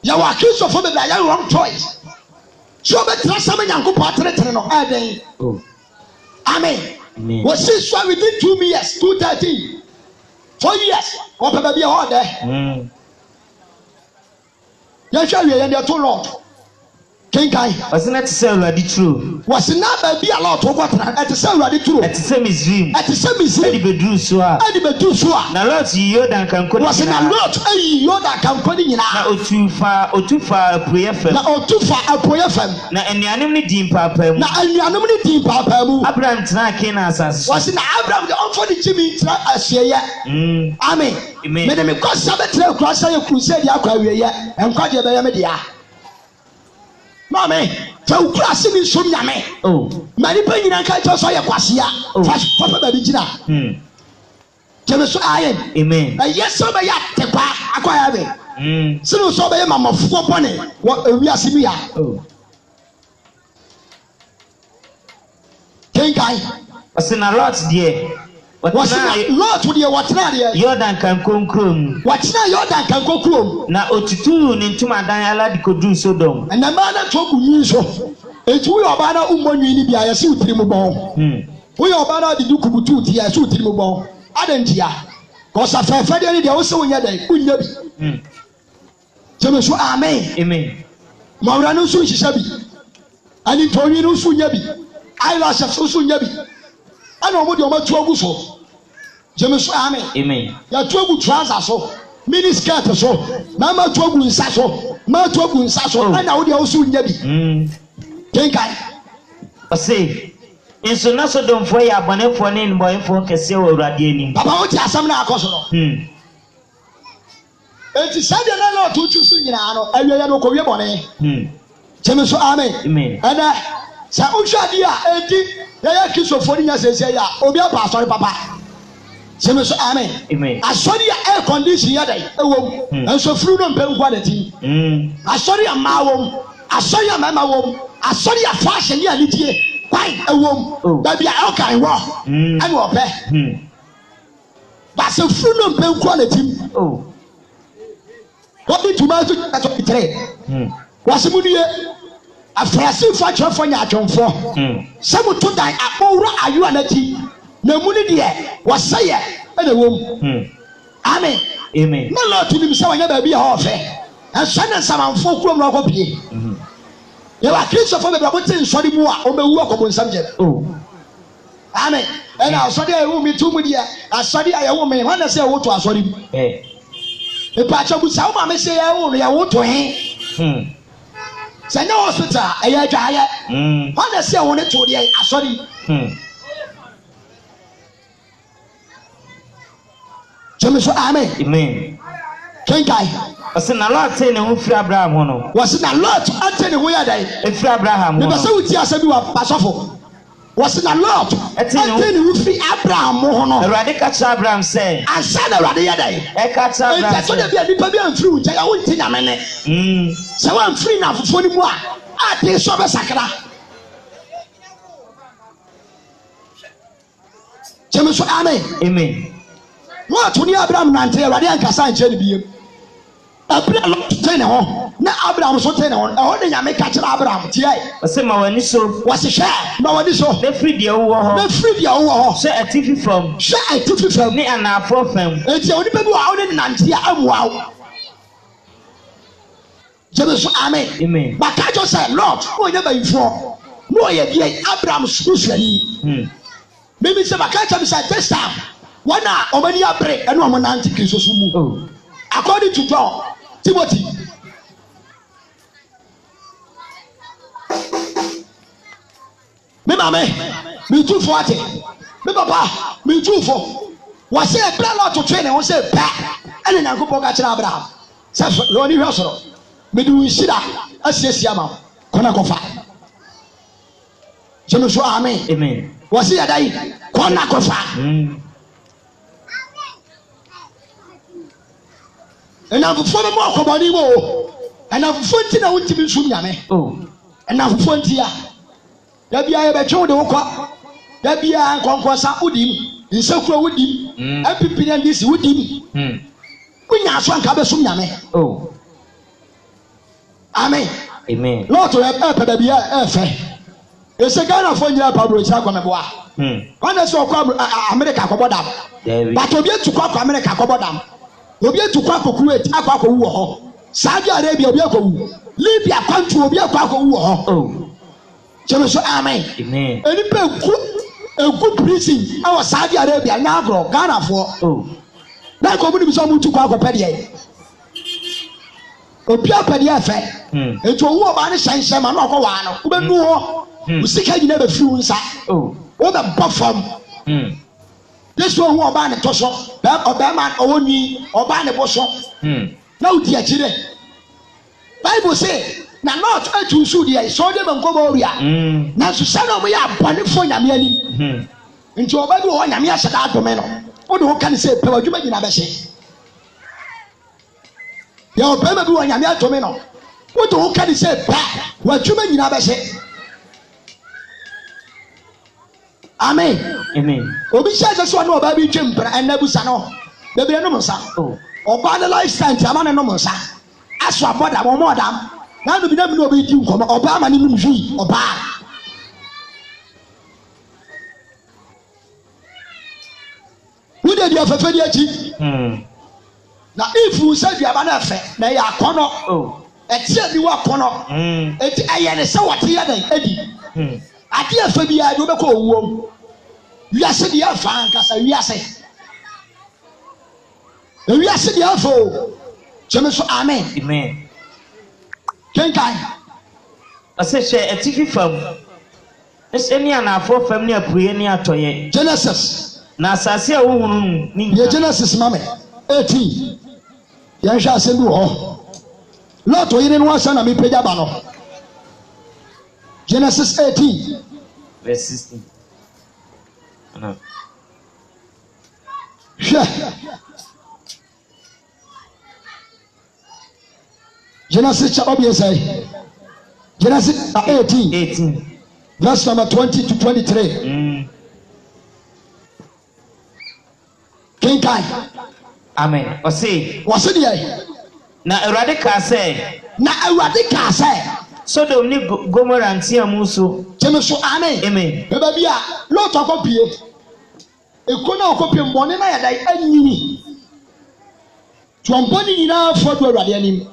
Ya wa kiso fo be ya wrong choice. So be trasame Nyankopon atere no aden. Amen. We see so within 2 years, 213. 4 years. O pe ba bia ho de. Ya hwa wie ye to Lord. Kenkai. Wasn't it say Awurade true? Was na ba bia Lord wo kwatra. Et say Awurade true. Et say Misrim. Et say Misrim. Edi bedru so a. Edi bedru so a. Na Lord Yordan kanko ni. Was na Lord Yordan kanko ni nyina. Na otufa apoye fam. Na otufa apoye fam. Na anuanom ni din papa mu. Na anuanom ni din papa mu. Abraham tena Canaan asase. Was na Abraham de onfo ni chimi tena asieye. Amen. Me de me kwasa betre kwasa ye crusade akwa wieye. Enkwa de be ye me dia. Mame, fa ukura simi som nyame. Mani pa nyina ka cho so ye kwasia. Fa ba bi gina. Jeme so ayen. Amen. Yes so be ya tekwa akwa ya be. Sinu so be mamafo bone wo ewiase mi ya. kenkai Osina Lot dear. Lot dear watena dear Yordan kan konkrom. Watena Yordan kan konkrom. Na otutu ni ntuma dan ala di kodu Sodom. Na ma na to kunyi so. Etu yo ba na ummonwi ni bia ya se utiri mu bon. Wo yo ba na di dukubutu ti ya se utiri mu bon. Adantia. Ko sa fefe de ni dia wo se wonya dai kunya bi. Jeme so amen. Amen. Mawra no so hihya bi. Ani tonwi no so nya bi. Eyelashes so nya bi. Ana omo de omo tu agu so. Jeme so amen. Amen. Ya tu agu trouser so. Mini skirt so. Na ma tu agu nsa so. Ma tu agu nsa so. Ana wo de wo so nya bi. Kenkai. Ose. Inso na Sodom fo ya abonefo ne nboyefo kese wo Awurade anim. Papa wo ti asam na akoso no. Enti sade na Lot uchu so nyina no awie ya no ko wie bone. Jeme so amen. Amen. Ana sa ushadi a enti ya kisofo ni nya sese ya obi apa asori papa. Jeme so amen. Amen. Asori ya air condition ya dai ewo. Enso furu no mpe nkwa de ti. Asori ya mawom. Asori ya mama wom. Asori ya fashion ya litie. Kwai ewom. Da bia o kan wo. Ani ope. Ba se furu no mpe nkwa de ti. What did you do to trade? Was a moody afrasi for your phone at your phone. Some would to die at Ora are you an tea? No money dear was say and a womb. Amen. Amen. No Lord to himself never be half and send us some folk from rock up ye. You are kids of the Robertson, sorry, more on the work of one subject. Amen. And I'll study a woman too, dear. I study a woman when I say what was sorry. The patch of Sama may say, I want to him. Say no hospital, a giant. When I say I wanted to, I sorry. James, amen. Amen. Kenkai. I said, a lot saying, who free Abraham. Was it a lot? I tell you where they free Abraham. Because so it's yes, I do a pass was it a lot? I tell you, free Abraham. Radical Abraham said, I said, a radical day. That's what they are through. I won't think a minute. So I'm free now for 41. I did so a sacra. James, amen. Amen. What when Abraham Nante, Radian Cassan Jelly? Abraham ten on. Now Abraham so ten on. I want to make catch Abraham. I say my one so was a share. No one is so. The free the over. The free the over. Say a TV from. Say a TV from. Me and our problem. It's the only people out in Nantia. I'm wow. James, amen. Amen. But I just said, Lord, who never before. No, yet Abraham spiritually. Maybe some catch him said this time. One hour or many a break and one antique is so move. According to John. Timothy. Me mama, me 240. Me papa, me 24. Was say a plan lot to train and was say back. And then I go back to Abraham. Says Ronnie Russell. Me do shida. As yes, Yama. Kona kofa. James, amen. Amen. Was he a day? Kona kofa. And I'm for the more comedy. And I'm 14. I want to be soon. And I'm 40. There be a better the Oka. There be a conquest with him. In Sokro with him. And people and this with him. When you are so uncomfortable. Oh. Amen. Amen. Lord to have a be a fair. It's a kind of fun year public. When I saw America Cobodam. But to get to call America Cobodam. Obi etu kwa Kuwait akwa ko wu ho Saudi Arabia obi akwa Libya country obi akwa ko wu ho James amen amen eni pe egu prison awo Saudi Arabia nya agro Ghana for na ko mu so mu tu kwa pede obi apede afa etu owu oba ne hyenhye ma na okwa no ubenu ho usika nyina be fiu nsa wo be bofam this one who oba ne toso oba man owoni oba ne boso na udi akire Bible say na not atu su dia so de man ko ria na so se no mo ya bone fo nyame ani nti oba bi ho nyame ahye da adome no wo de ho kan say pe wadwuma nyina be hye ya oba ma bi ho nyame adome no wo de ho kan say pa wadwuma nyina be hye Amen. Amen. Obi share just one about be jumper and nebusa no. Baby no monsa. Oh. Oba the lifestyle amana no monsa. Aswa boda mo modam. Na no bi na no be di nkomo. Oba ma ni mu hwi. Oba. Who did you fefe di achi? Na if you say di aba na fe na ya akono. Oh. Etie bi wa akono. Eti aye ne se wote ya dan edi. Ade afa bi ya do be ko owuom. Wiase di afa ankasa wiase. Wiase di afa o. Cheme so amen. Amen. Kenkai. Ase she etifi fam. Eni anafo fam ne apuye ne atoye. Genesis. Na asase a wohunu ni. Ye Genesis mame 18. Yan hwa asem bi ho. Lot oyire no asa na me pagya ba no. Genesis 18 verse 16. No. Sure. Genesis chapter say. Genesis 18 verse number 20 to 23. Kenkai. Amen. Wase there. Na Awurade ka say. Sodom ni Gomorrah ntiamu so. Cheme so amen. Amen. Beba bia Lot akopie. Ekona akopie mbone na yadai anyini. Twomponi nyina fodo Awurade anim.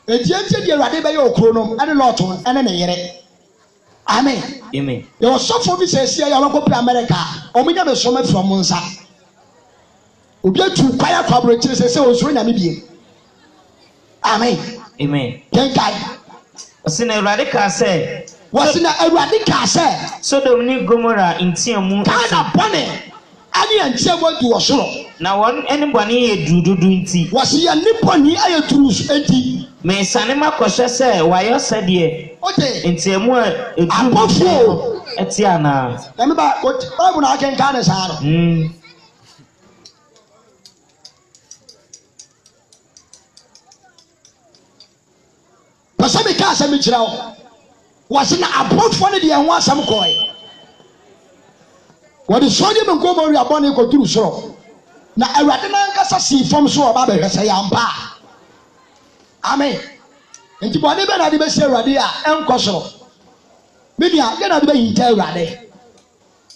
Etientie di Awurade be ye okro no ane Lot ane ne yere. Amen. Amen. Yo sofo bi se sia ya akopie America. Omunya be so ma from Monsa. Obi atu kwaya kwabro kire se osuro nyame bie. Amen. Amen. Kenkai. Wasina Awurade ka say. Sodom ni Gomorrah ntiamu. Kana bone. Ani ntiamu du osoro. Na won anybody ye dududu nti. Wasi ya niponi aye turus enti. Me sane makoshe say wayo sede. Ote. Ntiamu a edufo eti ana. Emi ba Bible na ken kan sa no. Pasami ka asami kira o. Wasi na abofo ne de ho asam koy. Wodi sodi men ko mori abone ko turu soro. Na Awurade na nkasa si fom so oba be hwese ya mpa. Amen. Enti bone be na de be si Awurade a enko soro. Media de na de be yinta Awurade.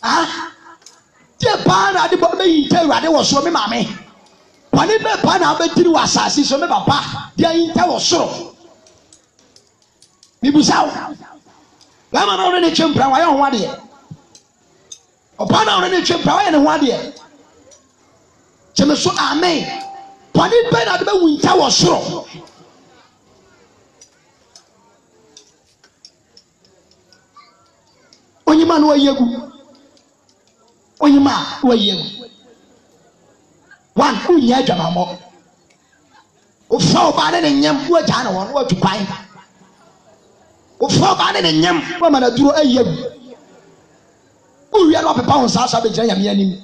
Ah? Tie pa na de be yinta Awurade wo so me mame. Bone be pa na be tiri wasasi so me papa. De yinta wo soro. Mibusao. Lama na one chempra wa ye ho ade. Opa na one chempra wa ye ne ho ade. Cheme so amen. Poni be na de be winta wo soro. Onyima no ayegu. Onyima wo ayegu. Wan unya adwamamo. Ofa oba ne nyam wo agya na won wo atupan. Ofa ba ne nyam wa mana duro ayegu uwi ala pepa on sa be gyan yame anim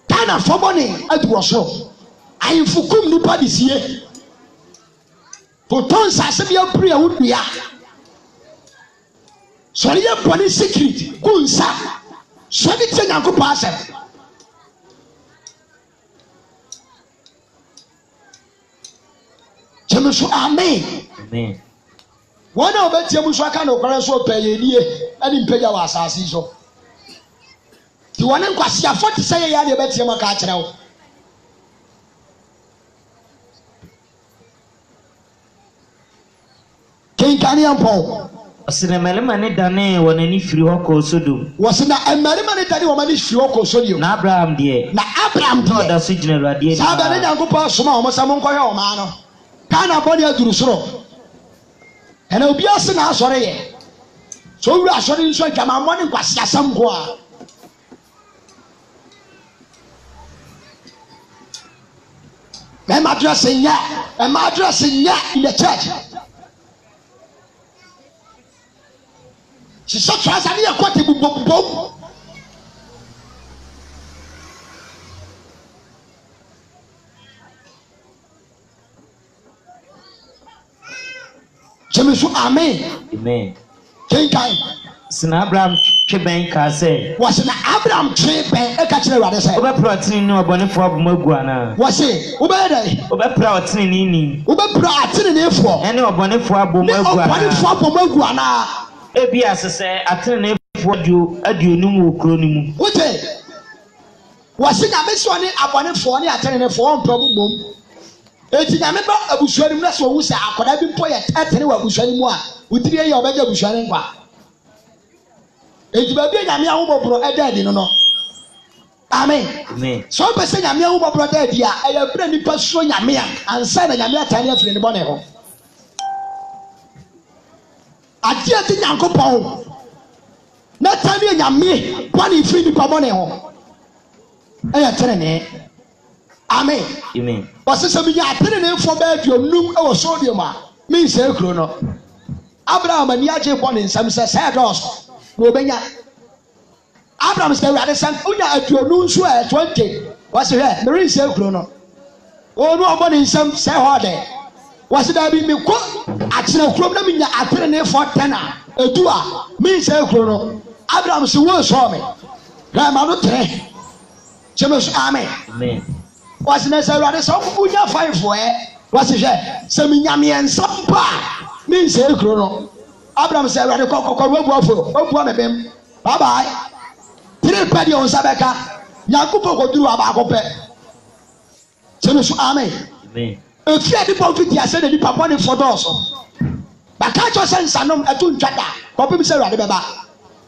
kana fobone aduro so ayinfukum nipa disie to ton sa se bia pria wudua so ye bone secret kunsa so bi te nyankopa asem cheme so amen. Amen. One of the Tiamus can occur so pay and in Pega was as so. The one in Quasia 40 say, I bet you catch now. King Canyon Paul was in a melamani dane when any free hawk Sodom. Was in a melamani dane when any free hawk Sodom. Abraham dear. Now Abraham told the signal dear. Sabana don't go past some almost among Koyo Mano. Kana Bonia Durusro. And I'll be asking us sorry. So we are sorry so come morning was some go. I'm addressing ya in the church. She said to us, I need a quantity boom. Amen. Amen. King time. Sina Abraham Cheben ka say. Was na Abraham Cheben e ka kire Awurade say. Obepra otini ni obonefo abomagu ana. Was obeyede. Obepra otini ni. Obepra atini ni efo. Ene obonefo abomagu ana. Obonefo abomagu ana. Ebi asese atini ni efo aduonum wo kro ni mu. Wote. Was na me so ni abonefo ni atini ni efo on probu bom. Eti nyame ba abusuani mu na so wu se akoda bi mpo ye atini wa abusuani mu a utiri ye obeja abusuani nkwa. Eti ba bi nyame ahobobro edadi no no. Amen. Amen. So pese nyame ahobobro edadi a eya bra nipa so nyame a ansa na nyame atani afiri ne bone ho. Ati ati Nyankopɔn na tani nyame bone firi nipa bone ho. Eya tenene. Amen. Amen. Wasese bi nya tenene fo ba aduonum e wo sodium a min se ekuro no. Abraham ani age bone nsam se say dos. No benya Abraham say Awurade san unya aduonu nso a 20 wase hwe me rinse ekuro no onu obone nsam say ho de wase da bi me ko akire kuro na menya atere ne for 10 a edu a me nse ekuro no Abraham say wo so me ga ma no tere chemesu amen amen wase na say Awurade so unya 5 wase hwe se menya me nsam pa me nse ekuro no Abraham say Awurade kokoko wabu me bem bye bye tire pedi on sabeka Nyankopɔn koduru abakope chemesu amen amen efi adi pon fiti ase de nipa bone fodoso baka cho se nsanom etu ntwada kopim se Awurade beba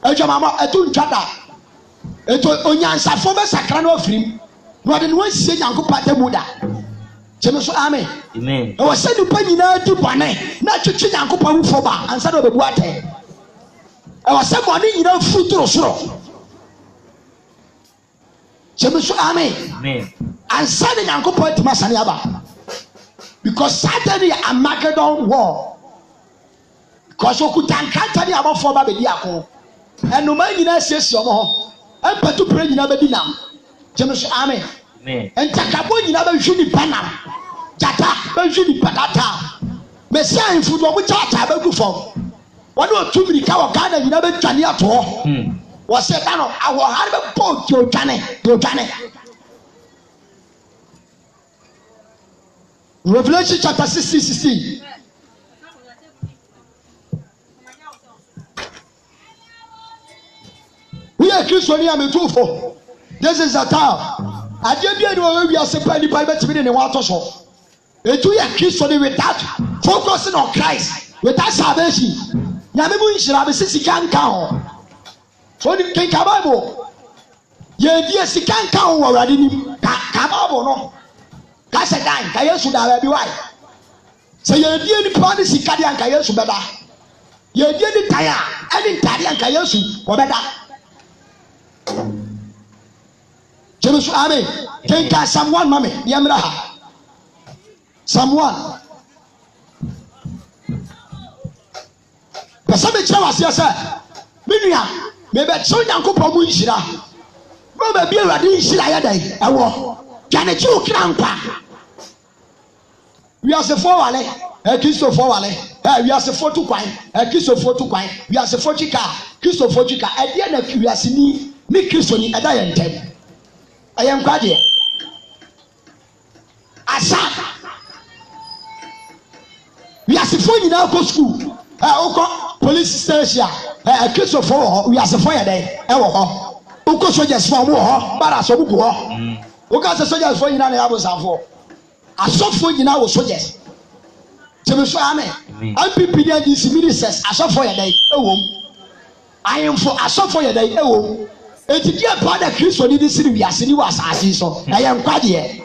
ejo mama etu ntwada eto onyansafo be sakra na ofirim no de no asie Nyankopɔn atamuda chemesu amen amen e wo se nipa nyina di bone na twetwe Nyankopɔn wufo ba ansa do bebu ate e wo se bone nyina futuro soro chemesu amen amen ansa de Nyankopɔn tima sane aba because Satan is a Armageddon war because okutanka ni abofo ba bedi ako enuma nyina siesie omo ho empatu pre nyina bedi nam chemesu amen amen entakabo nyina ba hwini panam jata ba hwini patata mesia infudo mo jata ba gu fom wona otumiri ka wo Ghana nyina ba twane ato wo se da no awo har be po ti o twane Revelation chapter 16. We are Christian here, me too for. This is the time. I did be able to say, "Penny Bible to be in the water." So, it we are Christian without focusing on Christ, without salvation. Yamebu ishira be sisi kan kan. So the king Bible. Ye die sikan kan wo Awurade ni. Ka Bible no. Kase dan ka Yesu da bi wai se ye die ni pa ni sika de anka Yesu beda ye die ni taya ani tare anka Yesu wo beda Jesu amen ken ka Psalm 1 mame yemra ha Psalm 1 pesa me kira wase se menua me be so Nyankopɔn mu nhira mo ba bi Awurade nhira ya dai ewo Jane chu krampa we are se for wale Kristo for wale we are se for tu kwan Kristo for tu kwan we are se for chika Kristo for chika e dia na we are se ni Kristo ni eda ye ntem ayem kwade asa we are se for nyina ko school uko police station Kristo for we are se for ye dey e wo ho uko soldiers for mo ho bara so buku ho uka se soldiers for nyina na yabo sanfo asofo nyina wo soldiers chemeso amen MPP dia dis ministers asofo ye dai ewom ayemfo asofo ye dai ewom etidi e pa da Kristo ni siri wiase ni wasase so na ye nkwade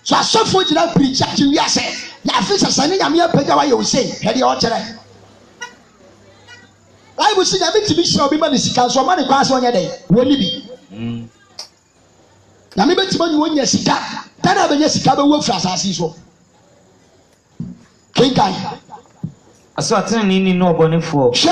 so asofo nyina preacher ti wiase ya afisa sane nyame apagya wa ye o sei hede o kere Bible say nyame ti bi hye obi ma ne sika so ma ne kwa so onye dai woni bi nyame betima ni wonya sika tana benya sika be wo fra asase so kenkai aso atene ni no obonefo hwe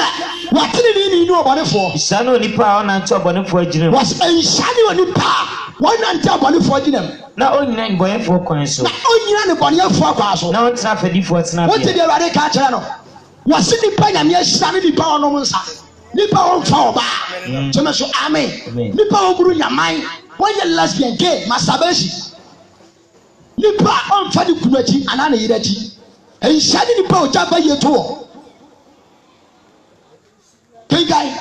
watene ni no obonefo isano onipa ona nti obonefo aginem was enshane onipa wona nti obonefo aginem na onyina ni bonefo kwan so na onyina ni bonefo akwa so na ontra fadifo tena bia wote de Awurade ka kire no wasi nipa nyame ahyira ne nipa onom nsa nipa on fa oba jeme so amen nipa oburu nyaman woyɛ lesbian gay masturbation nipa on fa di kunachi anana yirachi enhyia ne nipa oja ba yeto kengai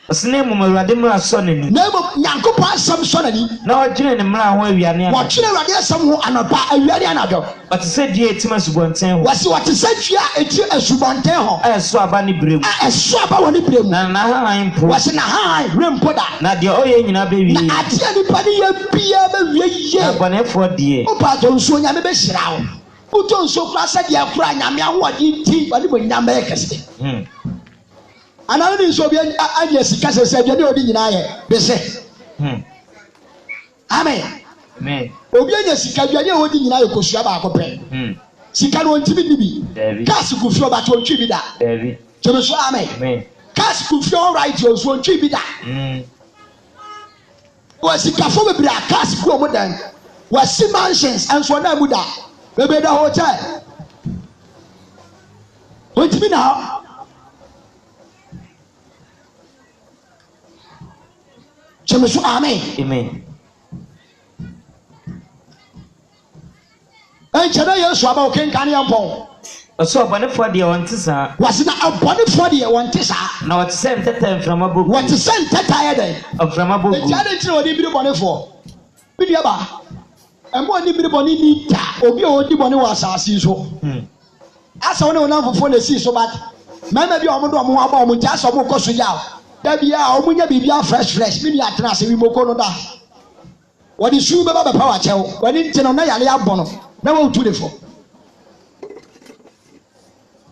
Osine mu Awurade mra so nani. Na mo Nyankopɔn asɛm so nani. Na ɔgyina ne mra ho awiane ana. Wɔtwene Awurade asɛm ho anɔpa awiane anadɔ. Wɔte sɛ dua etim asubɔnten ho. Wɔte sɛ dua eti asubɔnten ho. Ɛso aba ne brɛ mu. Ɛso aba wɔ ne brɛ mu. Na hahan mpo. Wɔse na hahan rempo da. Na deɛ ɔyɛ nyina bɛwie. Na adeɛ nipa ne yɛ bia bɛwie yie. Na bɔnefoɔ deɛ. Opa to nsuo nyame bɛhyira wo. Woto nsuo kora sɛ deɛ kora nyame ahoɔden nti wɔde mo nyame yɛ kɛse. Another is so be anya sika sɛ bi odi nyina yɛ bese amen amen obi anya sika bi odi nyina yɛ kosua ba akɔpɛ sika no ntimi nibi gas kufi oba to ntwi bi da jeme so amen gas kufi all right yo so ntwi bi da wa sika fo bebre a gas ku omo dan wa si mansions enso na mu da bebe da hotel ntimi na Jeme so amen. Amen. Enchana Yesu aba okenkan yampon. Oso abɔnefoɔ deɛ wɔnte saa. Wase na abɔnefoɔ deɛ wɔnte saa. Na wɔte sɛ ntɛtɛ mframa bogu. Wɔte sɛ ntɛtɛ ayɛ dɛ. Mframa bogu. Nkyɛn de kyerɛ wɔde biri bɔnefoɔ. Bi deɛ ba. Ɛmo oni biri bɔne ni ta. Obi a odi bɔne wɔ asase so. Asa wɔne wɔn afofo na esi so ba. Mɛmɛ bi a wɔn do wɔn aba wɔn nkyɛn asa wɔn kɔ so yaw. Dabia omunya bibia fresh mini atena se wi moko no da wodi su be ba power chew wodi ntino na yale abono na wo tu defo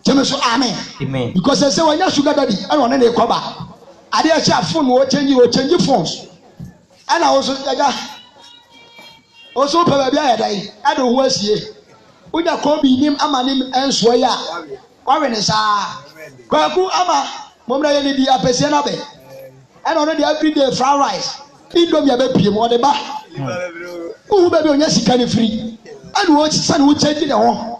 jeme so amen because say wanya sugar daddy and one na ekoba ade a cha phone wo change phones ana wo so yaga wo so pa bia ya dai ade ho asie unya ko bi nim amanim enso ya kwawe ne sa kwaku ama momra ye ni di apese na be e no dey everyday fried rice indomie abepie mo de ba u be be onya sika ne free anu wo sisa ne wo change ne ho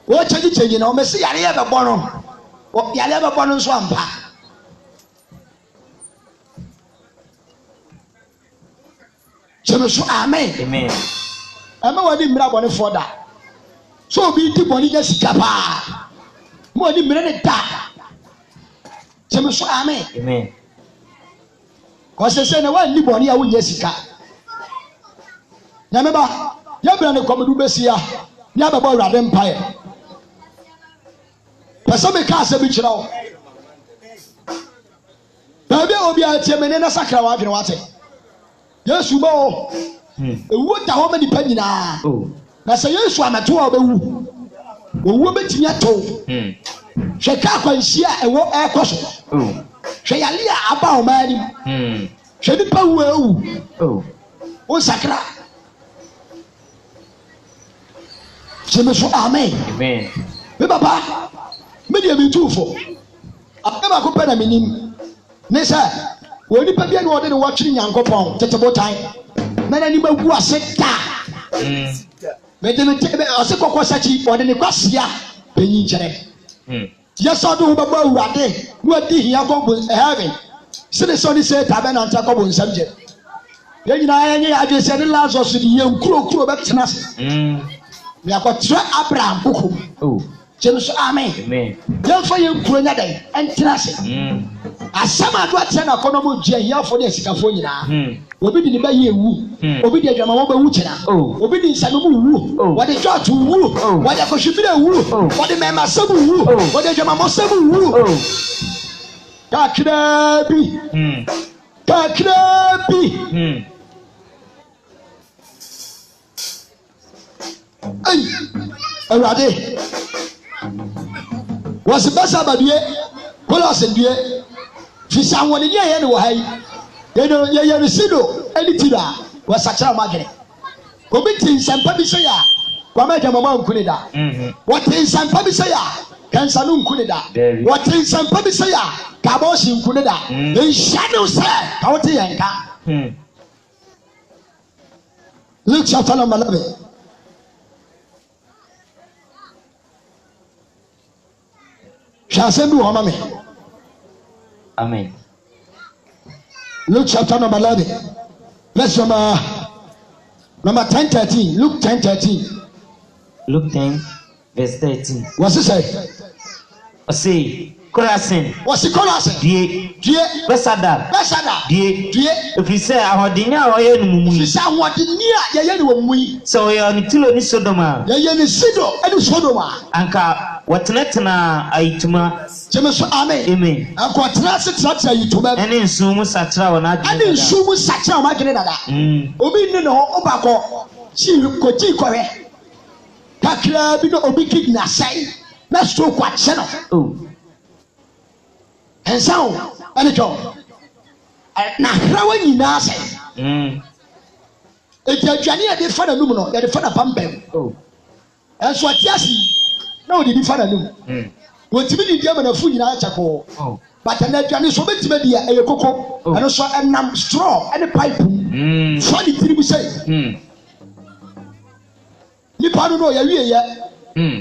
wo change na o me se yare ye be bo no wo yare be bo no so ampa jeme so amen ama wadi mira bo ne for da so obi ti bo ni nya sika pa mo wadi mira ne da jeme so amen kɔsɛ sɛ na wani bɔne a wonyɛ sika nyame ba yɛbra ne kɔmedu bɛsia ne abɛbɔ Awurade mpaeɛ pɛ sɛ meka asɛ bi kyerɛ wo baabi a obi a tie me ne na sakra wadwene wate Yesu bɛ o ewuo ta hɔ ma nipa nyinaa na sɛ Yesu amɛto a ɔbɛwu owuo bɛtumi ato hwɛ ka akwanhyia a ɛwɔ ɛkɔ so hwɛ yale a aba ɔmaa anim hwɛ nipa wu ewu wo sakra jeme so amen me baba me deɛ metufo akaba ko pɛ na menim ne sɛ wɔ nipa bia ne wɔde ne wɔtwere Nyankopɔn tete botan na n'anim agu ase da mede me ɔse kɔkɔ sakyi wɔde ne kwasia panyin kyerɛ yɛsɛ ɔde wo bɛbɔ Awurade ne wadi hia kɔ heaven sene sɛ ɔne sɛ ta bɛnanta kɔbɔ nsɛm gye yɛn nyinaa yɛnyɛ yɛ adwene sɛ ne Lazarus de yɛ nkurokuro bɛtena ase ne akɔtrɛ Abraham koko gyeme so amen yɛmfa yɛ nkuro nya dɛn ɛntena ase asɛm ado atrɛ na akɔnɔ mu gye ahiafoɔ ne asikafoɔ nyinaa obi de ne bɛyɛ ewu obi de adwama wɔn bɛwu kyena obi de nsɛm mu wu wɔde jɔɔto wu wɔde akɔhwibire wu wɔde mɛmasɛm wu wɔde adwamamɔsɛm wu kakra bi ei Awurade wɔsi bɛsa abadue kɔlɔsi due fisa wɔne ni ɛyɛ ne wɔ ha yi yɛyɛ resido ɛni ti do a wɔsakyera wɔn adwene obi ti nsɛmpa bi sɛ yɛ a wɔn mɛgya mɔmɔ nkuni da wɔte nsɛmpa bi sɛ yɛ a kansa no nkuni da wɔte nsɛmpa bi sɛ yɛ a kabɔɔsi nkuni da nhyia ne sɛ kawote yɛn ka Luke chapter number 11. Shall do Homame. Amen. Luke chapter number 11. Verse number 10-13. Luke 10-13. Luke 10, verse 13. What's it say? Say, Korasin. What's it Korasin? Die. Besada. Die. If you say, I want dinner or you say, I want dinner, Yayan. So you're on Tilo ni Sodoma. Yayan is Sido and Sodoma. Anka, what Netna Aituma. Amen. Amen. I'm going to transfer you to me. And in Sumu Satra or not. And in Sumu Satra, my Canada. Obi no Obako. She could take away. Kakra bi no obi kidna sai na stroke kwa cheno ensaw ene jo na hrawa nyina sai etiadwane ya de fana num no ya de fana pambem enso atiasi na odi di fana num wotimi di dia mana fu nyina chako but na adwane so betime dia eyekoko eno so enam straw ene pipe so di tiribu sai ni panu no ya wie ya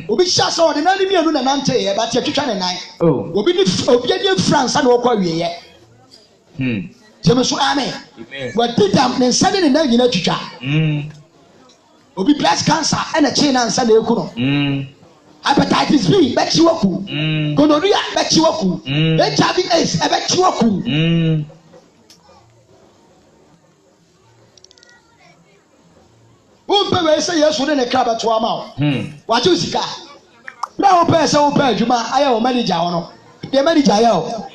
obi sha so de nani mienu na nante ye but ya twitwa ne nan obi adi France na wo kwa wie ye jeme so amen wa didam ne nsane ne nan nyina twitwa obi breast cancer na che na nsa na eku no hepatitis B be chi waku gonorrhea be chi waku HIV AIDS be chi waku Umpe we say yes we ne kraba to ama wa ju sika na umpe say umpe adwuma aya o manager ho the manager ya o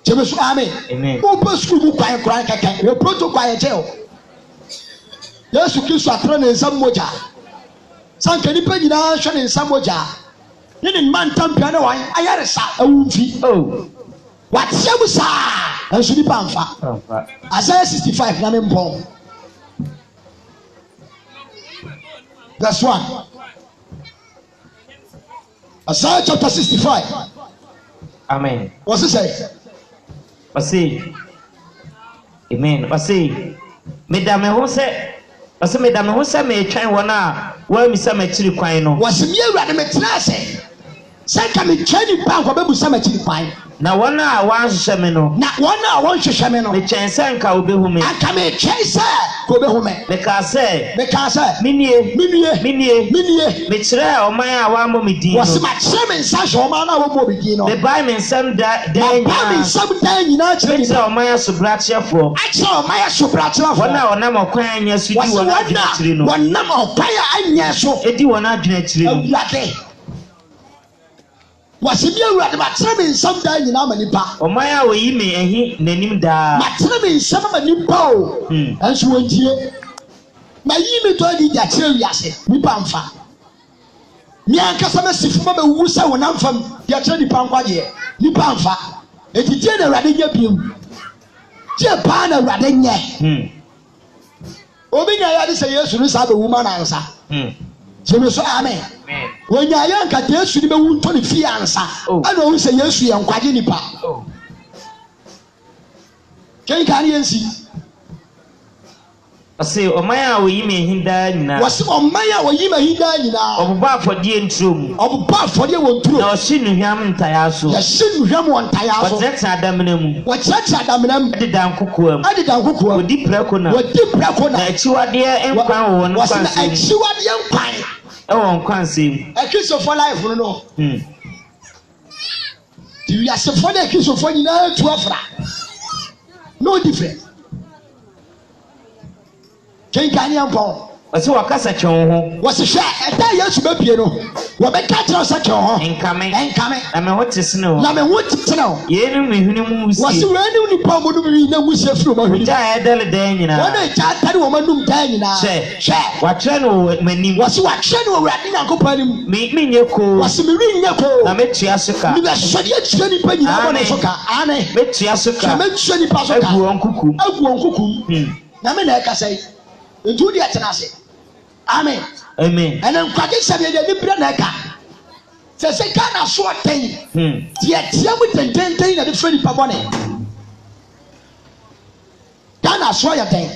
chebe so amen umpe school bu kwan kran kaka we protocol ya je o Yesu Kristo atra ne nsam moja sanka ni panyina hwe ne nsam moja ne man tampia na wan ayare sa awumfi wa tiamu sa enso ni pamfa Isaiah 65 na me mpon. That's one. Isaiah chapter 65. Amen. What's it say? What's it? Amen. What's it? Madame Jose. What's it? Madame Jose me try wana. Where me say me chili kwai no. What's me rade me trase? Say ka me chani pa ko be bu say me chili kwai. Na wana wan hwehwe me no. Na wana wan hwehwe me no. Me chense nka obehu me. Aka me chense ko obehu me. Me ka say. Minie. Me kire oman a wa mo me din no. What's my cheme nsa hwe oman na wo mo me din no. Me buy me nsam da nyina. Buy me nsam da nyina kire me. Me oman asobrachefo. Acha oman asobrachefo. Wana ona makwan anya so di wona adwene kire no. Wana makwan anya so. Edi wona adwene kire no. Awurade. Wasibia urade matra me nsam da nyina manipa omaya oyi me ehi nanim da matra me nsam manipa o enso wontie na yi me to adi ja kire wiase nipa mfa mi ankasa masifu ma bewu sa wona mfam ya kire nipa nkwaje nipa mfa etije na urade nya biem je pa na urade nya obi nya ya de se Yesu ni sa bewu ma na nsa jeme so amen when ya yanka Yesu ni be wunto ni fi ansa ana o se Yesu ye nkwaje nipa ken kan yensi ase omaya oyi me hinda nyina wase omaya oyi me hinda nyina obuba afodie ntrom obuba afodie wonturo na ohinu hwam ntaya so ya shinu hwam wontaya so woteta adamena mu adida nkokoam odi preko na na achiwade enkwan wo no kwan wase achiwade enkwan ewon kwan sem akristo for life no you are so for the akristo for nyina tu afra no different kenkani ampon wase wakasa kyon ho wase hwe eta Yesu bepie no wo be ka kire sa kyon ho enkame na me hotese no yenu me hunu mu musie wase wani ni pa mo dum na musie firo ma huni ja edele dan nyina wona ja tare wo manum dan nyina hwe watre no manim wase watre no awurade nyankopan nim me nye ko wase me wi nye ko na metua soka ni be sodi atire ni pa nyina wona soka ane metua soka me tue ni pa soka agu onkukum na me na e ka sai ntu di atenase amen ene nkwaje sabe de bibra na ka se kana so ten tie mu tenten na de free pa bone kana so ya ten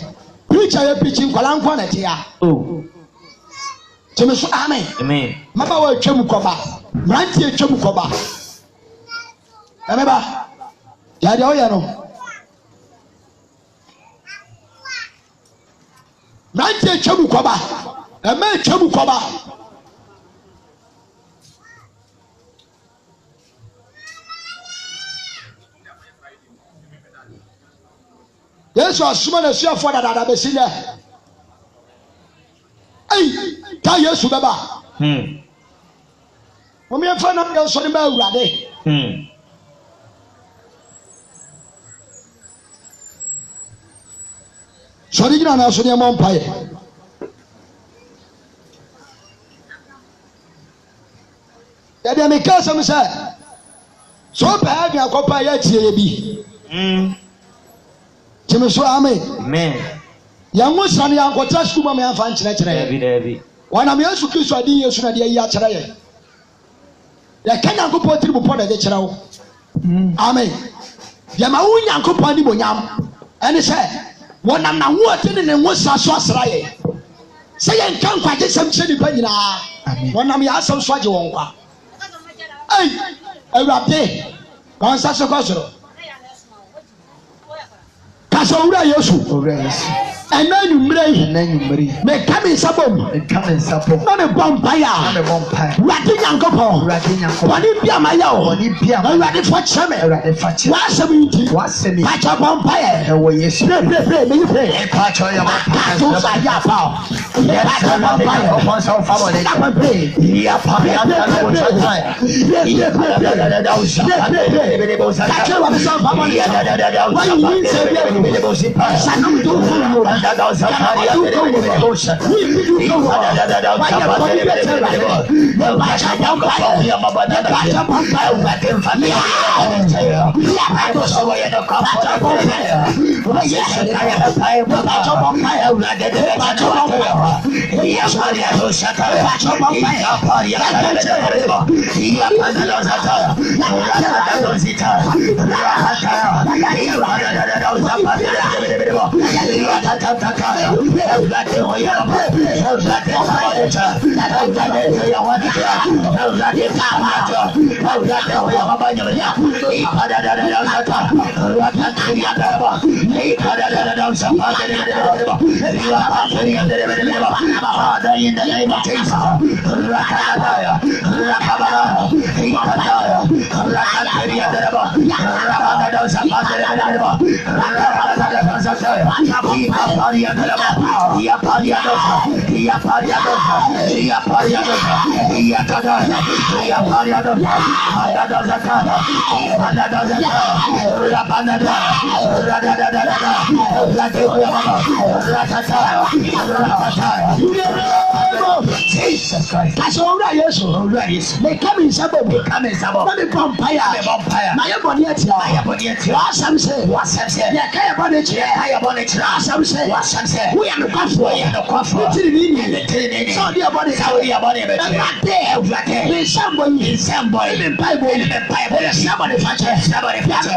preacher ya preaching kwala nkwa na tia teme so amen maba wa twam koba branti twam koba Remember, ya de oya no. Nante chabu koba. Eme chabu koba. Yesu asuma na suafo dada besi le. Ka Yesu beba. Omi efa na me so ni ba awurade. So di gina na so ni mo mpaye. Ya de me ka so me say. So pa ga akopa ya tie bi. Jimmy so amen. Amen. Yango sani yango trust kuma me afa nkyerɛkyerɛ. David. Wana me Yesu Kristo adi Yesu na de yi akyerɛ ye. Ya kanya nkopɔ tiri bopɔ na de kyerɛ wo. Amen. Ya ma wo nyankopɔ ni bonyam. Ɛne sɛ wonam na wo ate ne wo sa so asra ye. Sɛ yɛ nka nkwaje sɛm kyerɛ nipa nyinaa. Wonam ya asɛm so agye wɔn kwa. Awurade. Wɔn sa so kɔ soro. Kasa owura Yesu. Ena nyumre. Me kame sabom. Na me bompaya. Wadi nyankopɔ. Wani bia maya o. Wadi fo cheme. Wasem yiti. Pacha bompaya. Ewo Yesu. Pray. Me you pray. Pacha ya bompaya. To sa ya pa. Pacha bompaya. Opo so fa bo le. Ya pa ya na bo chata. Ya Pacha wa so fa bo le. Why you say Sanam do in the name of Jesus. Jesus Christ. That's all right, yes. All right, yes. They come in Sabo. They come in Sabo. Not the vampire. My bonnet. What's some say? What's some say? Yeah, Kaya bonnet. Kaya bonnet. Some say. What's some say? We are the coffee. We are the coffee. The Trinity. So dear body. So dear body. There's somebody. In the Bible. In the Bible. Somebody father. Somebody father.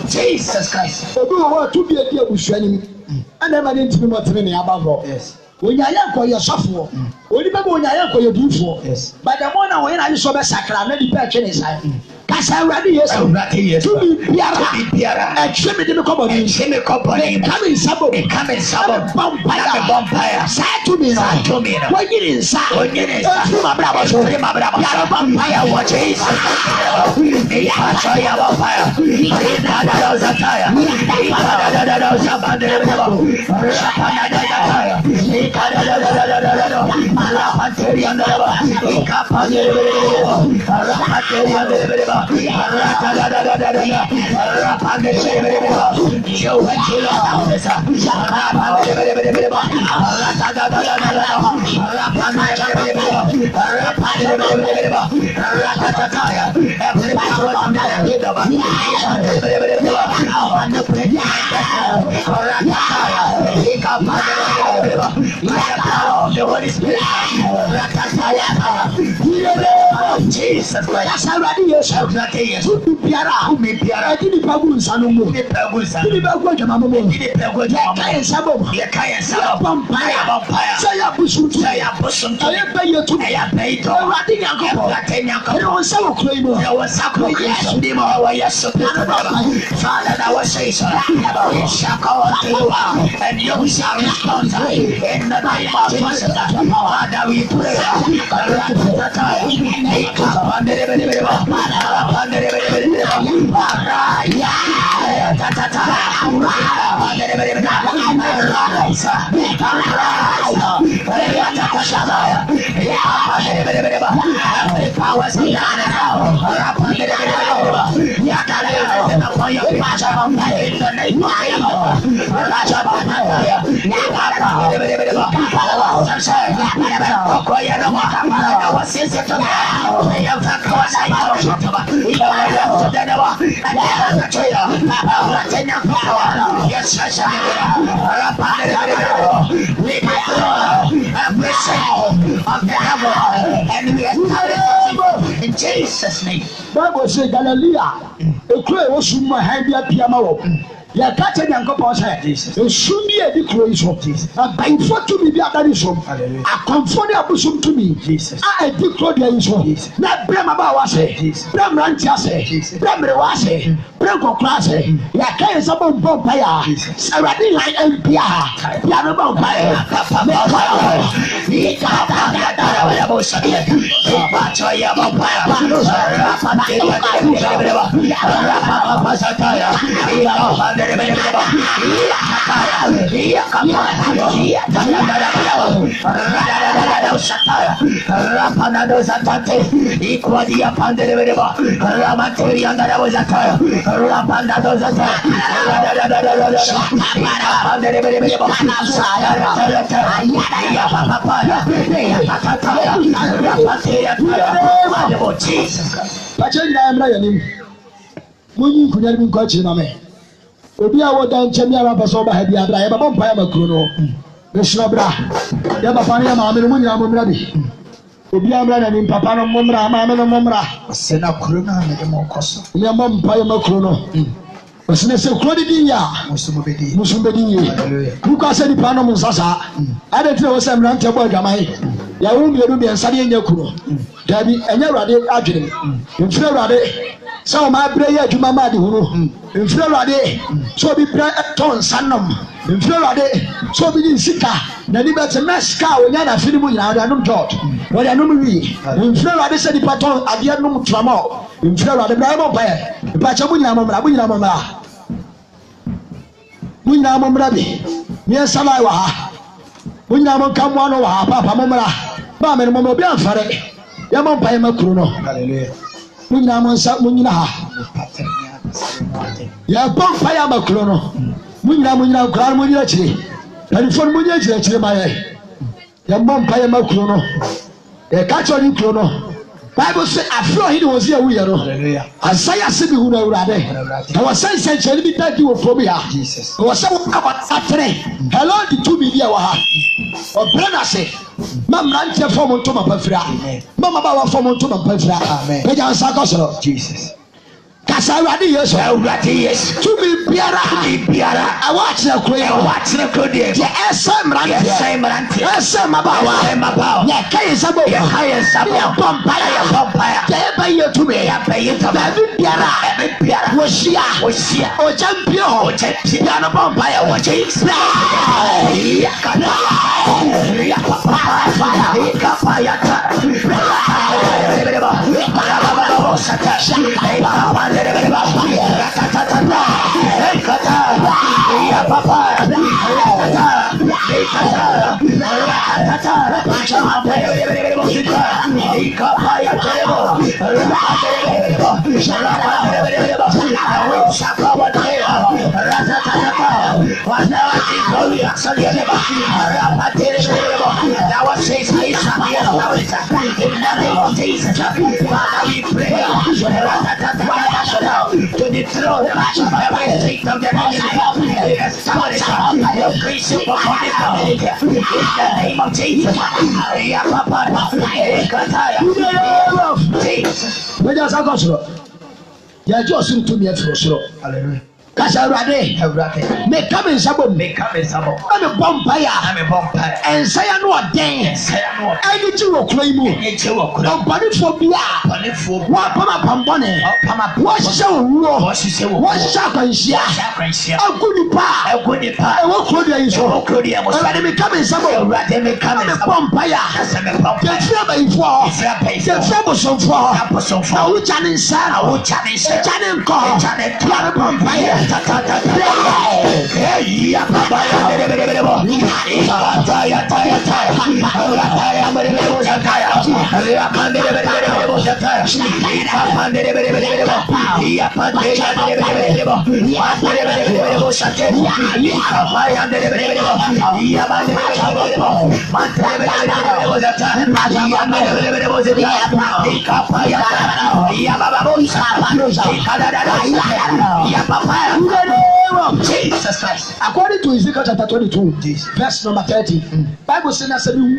Jesus Christ. Obi wo to be a dia busuani and never didn't be more than above. Yes. When you are call your software, when you are call your beautiful. Yes. But the one when I saw the sacra, let the patch inside. Kasa ready yes. To be Piara. And Jimmy the company. Jimmy company. Coming Sabo. Coming Sabo. Vampire. Say to me. What you inside? What you inside? My brother. My brother. Vampire. What Jesus? He has a vampire. He has a tire. He has a Jesus Christ. And you shall respond in the name of Jesus. Father, we pray. In Jesus' name. Bible says Galilee, a clear was my hand be a piano. Ya kache nyankopon say esum bi edi kuro yi so abayfo to bi ada ni so akonfo ne abusum to mi a edi kuro de yi so na brema ba wa say brema ntia say brema wa say brema kokra say ya kai so bo pa ya awade han empia ya no bo pa ya ni ka ta ya bo say ba cho ya bo pa ya pa na ya obi a woda nkyɛm yara pɛ sɛ ɔba ha bi abra yɛbɛbɔ mpaeɛ ma kuro no bɛhyira bra yɛbɛfa no yɛ maame no mu nyinaa mommra bi obi amra na ni papa no mommra maame no mommra ɔsɛ na kuro no a mede ma ɔkɔ so yɛbɔ mpaeɛ ma kuro no ɔsɛ ne sɛ kuro de din yɛ a musom bɛdi yie wokɔ sɛ nipa no mo nsa saa ade tena wɔ sɛ mmerantɛ bɔ adwaman yɛwo mmienu mmiɛnsa ne ɛnyɛ kuro daabi ɛnyɛ awurade adwene m mfiri awurade sɛ ɔma abrɛ yɛ adwuma ma ade hunu mfiri awurade sɛ obi brɛ tɔ nsa nom mfiri awurade sɛ obi de nsika n'ani bɛte na sika a ɔnya n'afe no mu nyinaa ɔde anom jɔd ɔde anom wi mfiri awurade sɛ nipa tɔ adeɛ nom tramɔ mfiri awurade bra ɛbɔ mpaeɛ nipakyɛ mo nyinaa mommra mo nyinaa mommra bi miɛnsa lai wɔ ha mo nyinaa mo nka mmoa no wɔ ha papa mommra maame no mommra obi amfare yɛmɔ mpaeɛ ma kuro no mo nyinaa mo nsa mo nyina ha yɛbɔ mpaeɛ ama kuro no mo nyinaa kura no mo nyina akyire panifo no mo nyina akyire ma yɛ yɛbɔ mpaeɛ ma kuro no yɛka kyerɛ ne kuro no Bible say afro he was here we no Isaiah said bi hu na awurade na wɔsɛ nsɛnkyerɛnne bi dadi wɔ fam ya wɔsɛ wɔatere hello the 2 million wɔ ha ɔbrɛ na se ma mmeranteɛ fɔm ntoma pafira ma mabaawa fɔm ntoma pafira pagya nsa kɔ soro Jesus kasa awurade yesu tumi biara ɛwɔ akyerɛ kuro deɛ ɛsɛ mmeranteɛ ɛsɛ mabaawa yɛka yɛ nsa bɔ yɛbɔ mpaeɛ yɛbɛyɛ tumi baabi biara wɔhyia ɔgya mpie hɔ bia no bɔ mpaeɛ wɔgye to the throne of every state of the enemy. Establish your grace upon this community. In the name of Jesus. Hallelujah. Kasarade, me come in sabo, me come in sabo. I'm a vampire, I'm a vampire. And say I know a dance. I need to claim you. I'm body phobia. What Pama Pambone? What show? What shall I share? A good pa, a good pa. I will call you so. Let me come in sabo. Let me come in a vampire. Get trouble for. Get trouble so far. I will challenge Sarah. I will challenge Janet Call. Janet Vampire. Hey, ya baba ya Jesus Christ. According to Ezekiel chapter 22, verse number 30, Bible says that you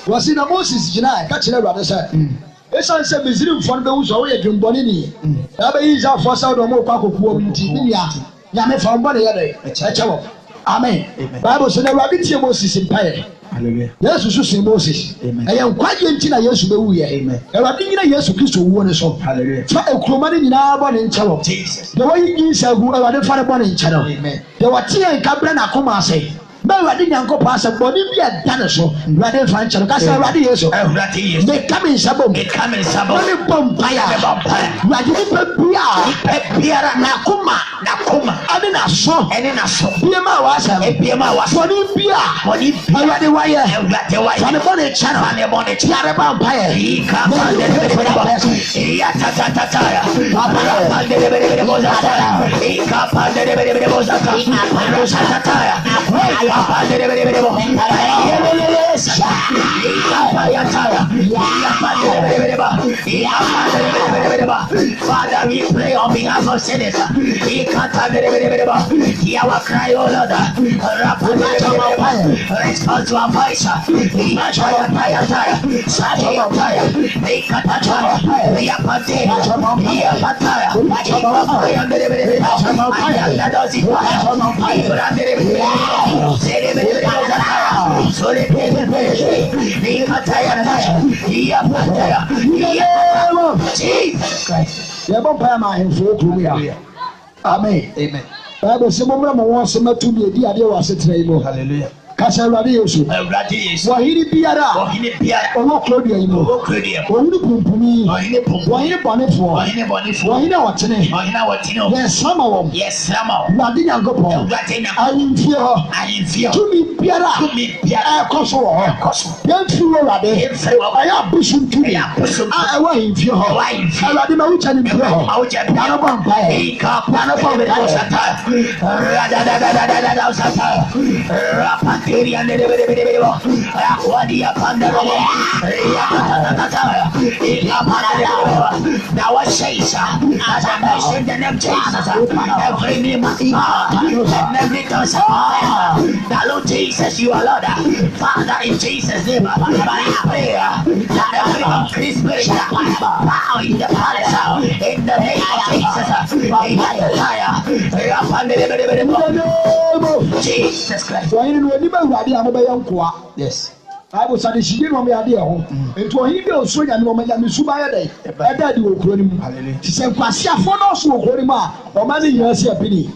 was in a Moses Jina, catching a brother, sir. It's on some Muslim fund those away from Bonini. Is our first out of more Paco Yame from Bonnie. Amen. Bible said, Rabbit Moses in Pay. Yes, you see Moses. I am quite in a years ago. Amen. And I think yes, you kiss to one so. Hallelujah. Try a cromani in our body in channel. Jesus. The way you say, who are the father born in channel. Amen. There were tea and Cabrana Kuma say. But I didn't go past a body be a dinosaur. Rather French and Casa Radioso. They come in Sabo. They come in Sabo. Vampire. Piara Nakuma. Nakuma. I didn't saw any Nassau. Piama was a Piama was one in Pia. One in Pia. Wire. On the bonnet channel. On the bonnet Tiara Vampire. He comes on the Yatataya. He comes on the Father, we pray on behalf of sinners. Hear our cry, O Lord. Respond to our voice. Jesus Christ. Amen. Amen. Bible says, "Mama, wants to meet you. Hallelujah." Kasa Awurade Yesu. Wahini biara. Owo Claudia imo. Ohini pumpumi. Wahini bɔnefoɔ. Wahini ɔtene. Yɛsrama wɔm. Awurade Nyankopɔn. Ahemfie hɔ. Tumi biara. Ɛkɔ so wɔ hɔ. Yɛmfiri wɔ Awurade. Ɛyɛ abosom tumi. Ɛwɔ ahemfie hɔ. Awurade ma wokyɛ ne mpire hɔ. Nanobɔ mpaeɛ. Nanobɔ mpaeɛ. Now what says, as I mentioned the name Jesus, every knee must bow, and every tongue shall confess that Lord Jesus, you are Lord. Father, in Jesus' name, by prayer, that every unclean spirit bow in the palace, in the name of Jesus, Jesus Christ. Yes. Bible said she didn't want me idea home. And to him, you so young, woman, and Suba day. I died you will She said, Quasia for us who call him or many years a penny.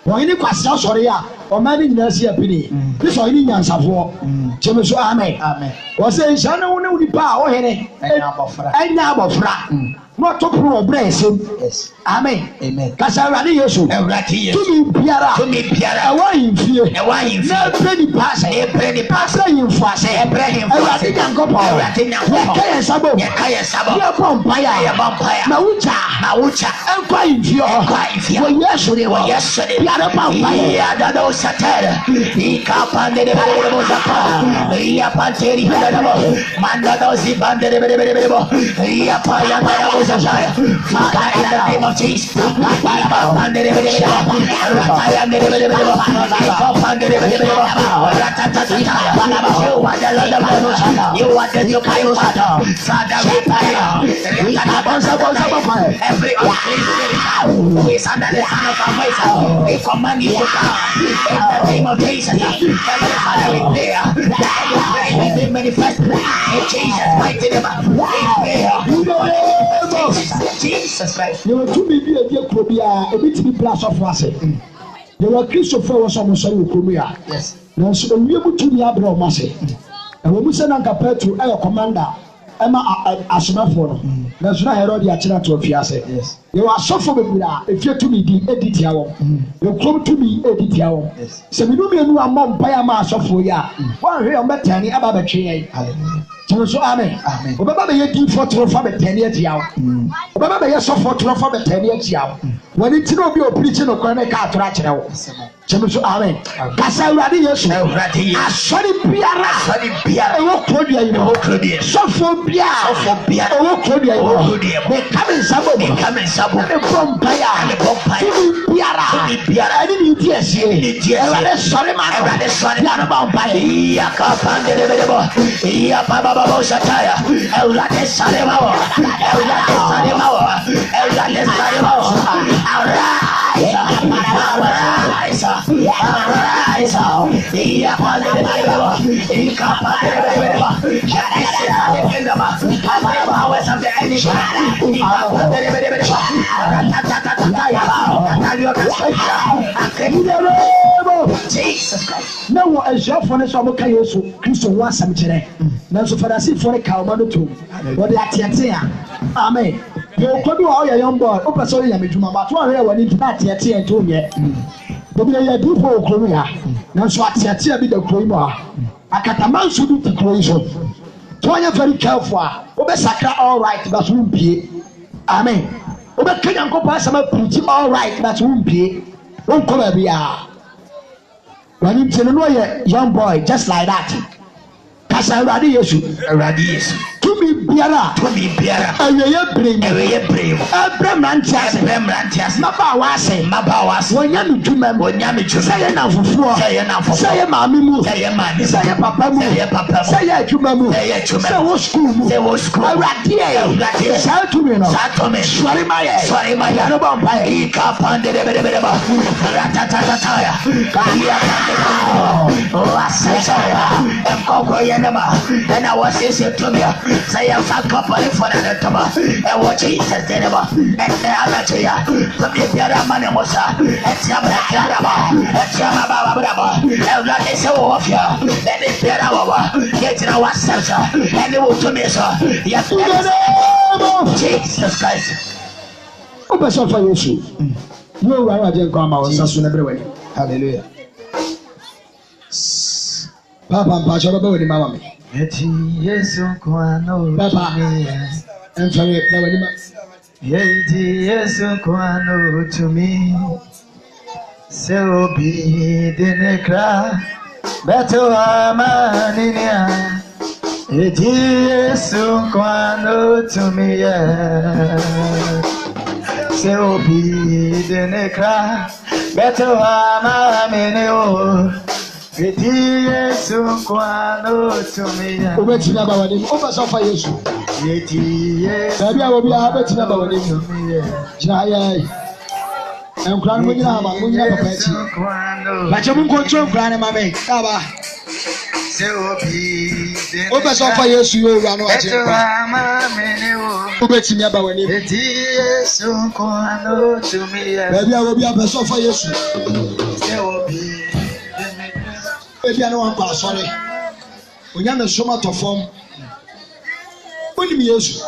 Or any Quasia, sorry, or many years a penny. This or any answer for James. Amen. Amen. Was saying, Shana only power, and now of frat. Not to prove blessing. Yes. Amen. Amen. Kasarani Yesu. To me Piara. To me Piara. A wine fear. A wine fear. No penny pass. A penny pass. In fast. A penny pass. A Yankopo. A Kaya Sabo. A Kaya Sabo. A Bompire. A Bompire. Maucha. Maucha. And quite fear. Quite fear. Well, yesterday. Well, yesterday. Piara Bompire. Yadado Sater. He capanned the Zapa. Yapanteri. Mandado Zibande. Yapaya. Father, in the name of Jesus, you are the Supreme Father. Father, we pray every unclean spirit who is under the hand of our voice, we command you to come in the name of Jesus. Heavenly Father, we pray that you will manifest in Jesus' mighty name. Jesus Christ. You were too busy a dear Krobia, a bit to be plus of Rossi. You were Christopher was almost so Krobia. Yes. Now, so we able to be Abra Massey. And when we send on compared to our commander, Emma Asmafor, there's no Herodi Achina to a fiasse. Yes. You are so for me, if you're to me, the edit yao. You come to me, edit yao. Yes. So we do me a new amount by a mass of for ya. One real Betany about a chain. So amen. Amen. Obaba be yedi for to for be 10 years yaw. Obaba be so for to for be 10 years yaw. When it no be o preaching no kwan ka atora kire wo. So amen. Kasa Awurade Yesu. Asori biara. E wo kodua yi no kodua. So for biara. E wo kodua yi no. Be come sabo. E bom paya. Biara. I didn't hear say. Awurade sorry man. Awurade sorry. Biara bom paya. Ya ka pande de bebo. Ya baba baba sataya. Awurade sorry mawo. Awurade sorry mawo. Awurade sorry mawo. Arise. Ya pande de bebo. Ika pande de bebo. Ya Jesus Christ. Now, as your phone is on Kayosu, Christo was some today. Now, so for the sea for a cow, too. What the Atia. Amen. You could do all your young boy. Open sorry, I'm to my battle. I want to not yet and to yet. But we are do for Korea. Now, so I see be the Korea. I got a man should do the creation. So you're very careful. Obe sakra all right, but won't be. Amen. Obe Kenyan go pass some preach all right, but won't be. Won't come be. When you tell no young boy just like that. Kasa Awurade Yesu. Awurade Yesu. To me biara. Eweye brem. Abraham Rantias. Maba wase. Wonya mi dwuma mu. Say na fufuo. Say maami mu. Say papa mu. Say adwuma mu. Say wo school mu. Awurade. Say to me no. Sorry my. No bomba. Ika pande de. Ratatataya. Kaya pande. Oh asaya. Emkoko ye Dinama, and I was saying to me, say a fuck up for the Toma, and what Jesus Dinama, and the Amatia, the Biara Manamosa, and Yama, and Yama, and that is so of you, and the Biara, get in our salsa, and the Wutumesa, yes, Jesus Christ. Open some for you. No, I didn't come out, Sasson everywhere. Hallelujah. Papa, Pacha, Body, Mamma. Yes, Papa, and sorry, yes, Quano to me. So be the necra, better Amania. It is so Quano to me. So be the necra, better Amania. It is so Quano to me. Over to Nabawani, over Sofa Yesu. It is, I will be able to Nabawani to me. Jaya. I'm crying when you have a good petty. But you won't control Granny Mamma. Kaba. So be over Sofa Yesu, you run over to Nabawani. It is so Quano to me. Maybe I will be able to Sofa Yesu. So be. Maybe I know I'm sorry. When you're so much of form, when you use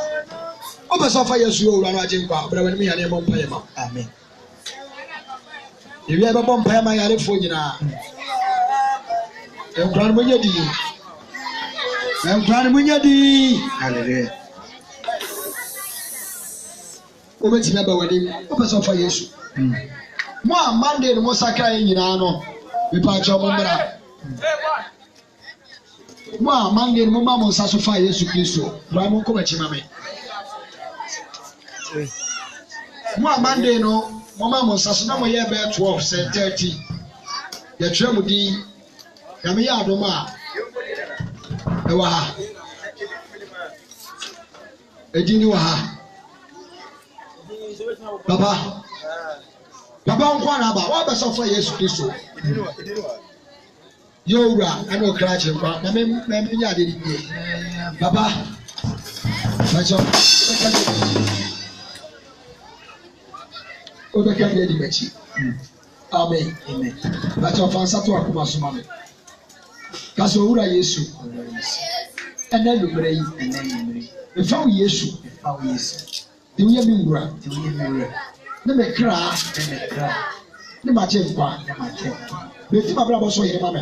over so far, yes, you run out of but when me and him on Payama. Amen. If you ever bomb Payama, I have for you now. I'm glad when you do. I'm glad when you do. Hallelujah. Over to never wedding, over so far, yes. More Monday, the most I can, you know, we patch your mother. Wow, Monday, Mamma was also fire, yes, you so. Ramon Comachimame. Wow, Monday, no, Mamma was also no year bear 12, said 30. The Tremudi, Yamia Doma, Ewaha, Ediniwaha, Papa, Papa, one about what was also fire, yes, you so. Yora, I know Crashing, but I mean, Papa. Amen. Amen. But your fans are to Akumasumami. Kasura Yesu. And then you pray, and then you pray. The found Yesu, the found Yesu. The Yamura, the Yamura. Let me cry, let me cry. The Machin, the Machin. The team of Bravo Soy, Mamma.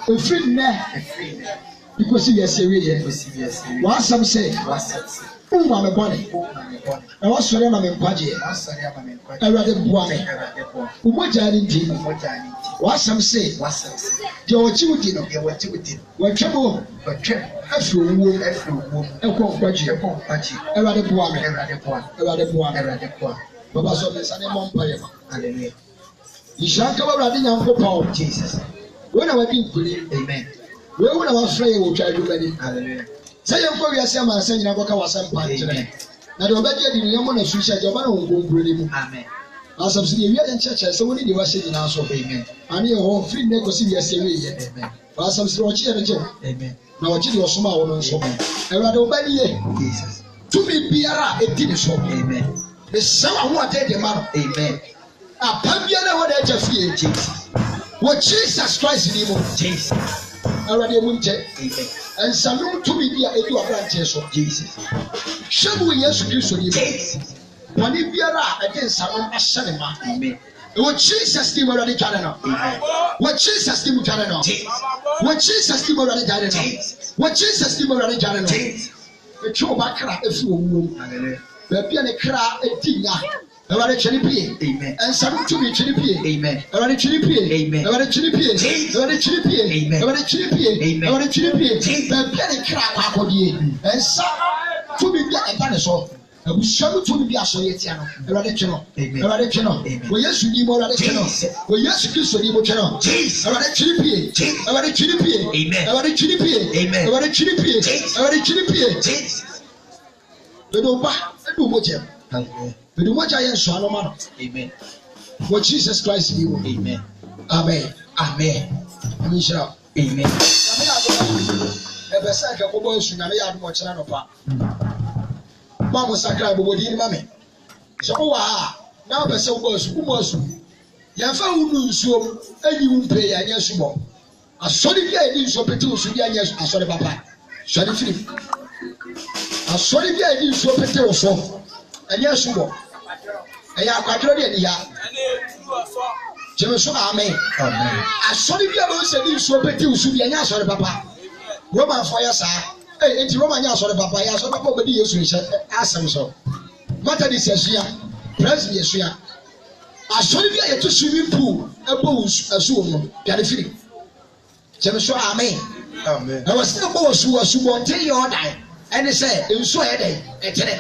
A free man. Because he is serious. What some say, oh, my body. I was sorry, I'm in Paji. I rather Buame. What I did. What some say, your children, what trouble, but after woman, and quote Paji, I rather Buame, I rather Buame. Baba so the Sunday Mompire. Hallelujah. You shall come around in your power, Jesus. When I was being believed, amen. We would have afraid will try to do many. Hallelujah. Say your poor yourself and send your book was some part today. Now, the obedient in your money, suicide, your man won't bring. Amen. As of the Indian church, so many was saying also, amen. And your whole free negotiate series, amen. As some stretch, amen. Now, what you was small on so many. I rather obey Jesus. To be Biara, a dinner shop, amen. The son who attended the man, amen. A Pambiana, what I just fear, Jesus. What Jesus Christ in him, Jesus. Already winter, amen. And some to be a do a branches of Jesus. Shall we yes, Jesus? When you be against some Ashanima, amen. What Jesus did already carried on, what Jesus did carried on, what Jesus did already carried on, what Jesus did already carried on. The true background is womb. The piano cry a dinner. Amen. And some to be chilipi, amen. Around chilipi, amen. Around chilipi, around chilipi, amen. Around chilipi, around chilipi, the piano cry and some to be a dinosaur. We shall to be a soyetiano, around channel, around the channel. We yes, you need more at the channel. We yes, you so need more channel. Around chilipi, around chilipi, amen. Around chilipi, amen. Around chilipi, around chilipi. The Doba, and do what you but the watch I am Solomon. Amen. What Jesus Christ be. Amen. Amen. Amen. Amen. Amen. pesa ka ko bo su na me ya do mo chira no pa ma mo sakra bo di ni ma me so wo wa na pesa wo bo su ku mo su ya fa unu nsuom anyi wo pe ya nya su bo asori bi a ni nsuo pete usu bi anya asori papa sori firi asori bi a ni nsuo pete uso anya su bo eya akwadro de ni ya jeme so amen asori bi a bo se ni nsuo pete usu bi anya asori papa Roman fire sa enti Roman nya asori papa ya asori papa obedi Yesu nse asem so mata di sesua president yesua asori bi a yeto swimming pool ebo asu no piade firi jeme so amen Amen. I was still go su bonte your die and say enso e dey etere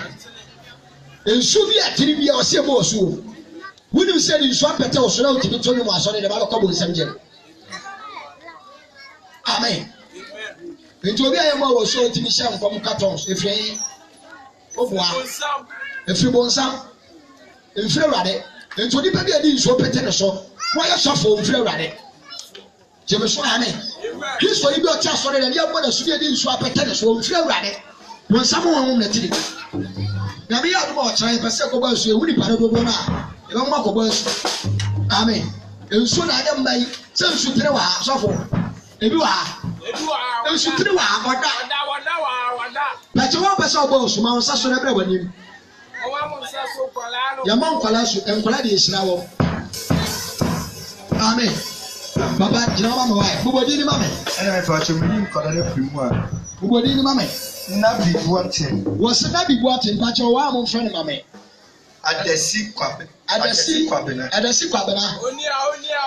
enso bi atiri bi o se bo su woni se ni enso apete o so na otimi to ni mo aso ne de ba ko bo nsam je amen enti obi aye mo wo so otimi sha nkom cartons efre oboa efre bonsam efre rade enti odi pa bi adi enso pete ne so wo ya sofo efre rade jeme so amen Kristo ni bi o ti asore na ya mo na sudi edi nsu apete ne so mfiri awurade won sam won na tiri na bi ya do o kire pese ko ba su ewu ni pare do na e ba mo ko ba su amen ensu na adam bai se nsu tire wa sofo ebi wa ensu tire wa wada na ti won pese o ba su ma won sa so na bre wanim o wa mo sa so kwala no ya mo kwala su enkwala de esira wo amen Baba, jina mama wa. Bubodi ni mama. Ena fa chumuni mkodale primwa. Bubodi ni mama. Nabi buate. Wose nabi buate mpacha wa mo mfrene mama. Adesi kwabe. Adesi kwabena. Adesi kwabena. Onia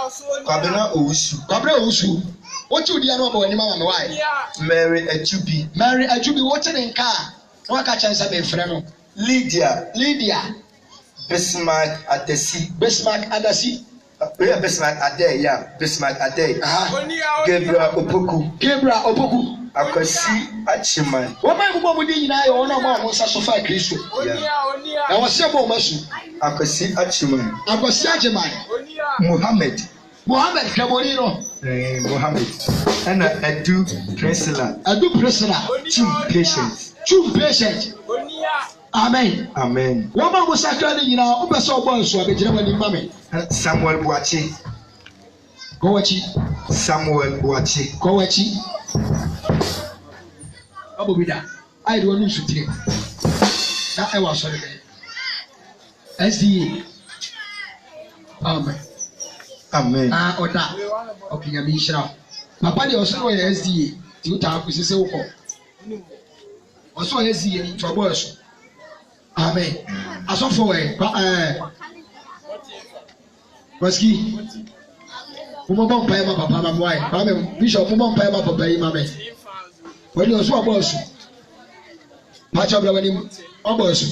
oso onia. Kwabena owusu. Kwabena owusu. Wotu odi anu aba ni mama wa. Mary Ajubi. Mary Ajubi wote ne nka. Waka chansa be frɛ no. Lydia. Bismarck Adesi. Bismarck Ade, yeah. Bismarck Ade. Gabriel Opoku. Akwasi Achiman. Wama ngbo mu di nyina ye wona mo nsa so fa Kristo. Na wo se bo masu. Akwasi Achiman. Muhammad Kabori no. Muhammad. And Edu Priscilla. True patient. Amen. Wama mo sakra ni nyina obese obo nso abegyina wani mame. Samuel Boachi. Abobida. I do want to tell. Na e wa sorry be. SDA. Amen. Oda. Okay, ya mi shira. Papa de osoro ya SDA. Ti uta akusese wo ko. Osoro ya SDA ni trouble so. Amen. Asofo we Baski. Mo bon pa ma papa ma boy. Ba me bishop mo bon pa ma papa yi ma me. Wani oso abosu. Ma cha bla wani abosu.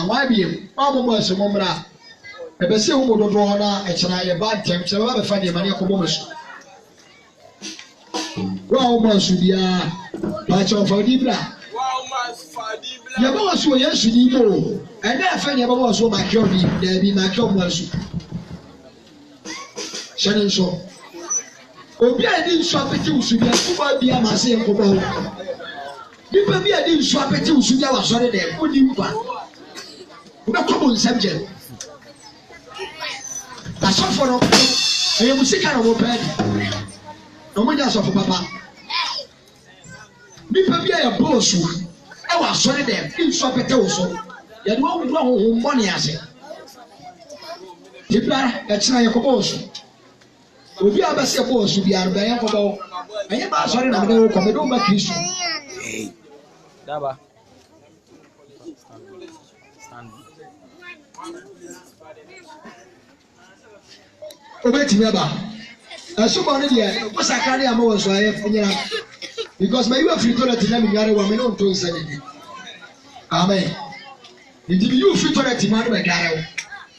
Why be? Mo bosu mo mra. E be se hu mo dodo ho na e kira ye ba tem se ba be fa de mane ko mo so. Wa o bosu bia. Ma cha fa di bra. Ya ba wasu Yesu ni mo. E na fa ni ba wasu ma kyo bi, da bi ma kyo mo wasu. Shani so. Obi a di nso apeti usu bia, kuba bia ma se enko ba ho. Nipa bi a di nso apeti usu bia wa sore de, ko di mpa. Uba ko mo nsam je. Asofo no, e musika no mo pa di. No mo ja asofo papa. Nipa bi a ya bosu. I was sorry them, in shop at also. You don't know money as it. Tipla, that's not your proposal. If you have a suppose to be out by Uncle, I am sorry, I don't come to my Christian. Daba. Obey Tiba. Somebody there, what's I carry a more so I have because my wife returned to them in Yara woman on to Sunday. Amen. Did you fit on a Timano Garo?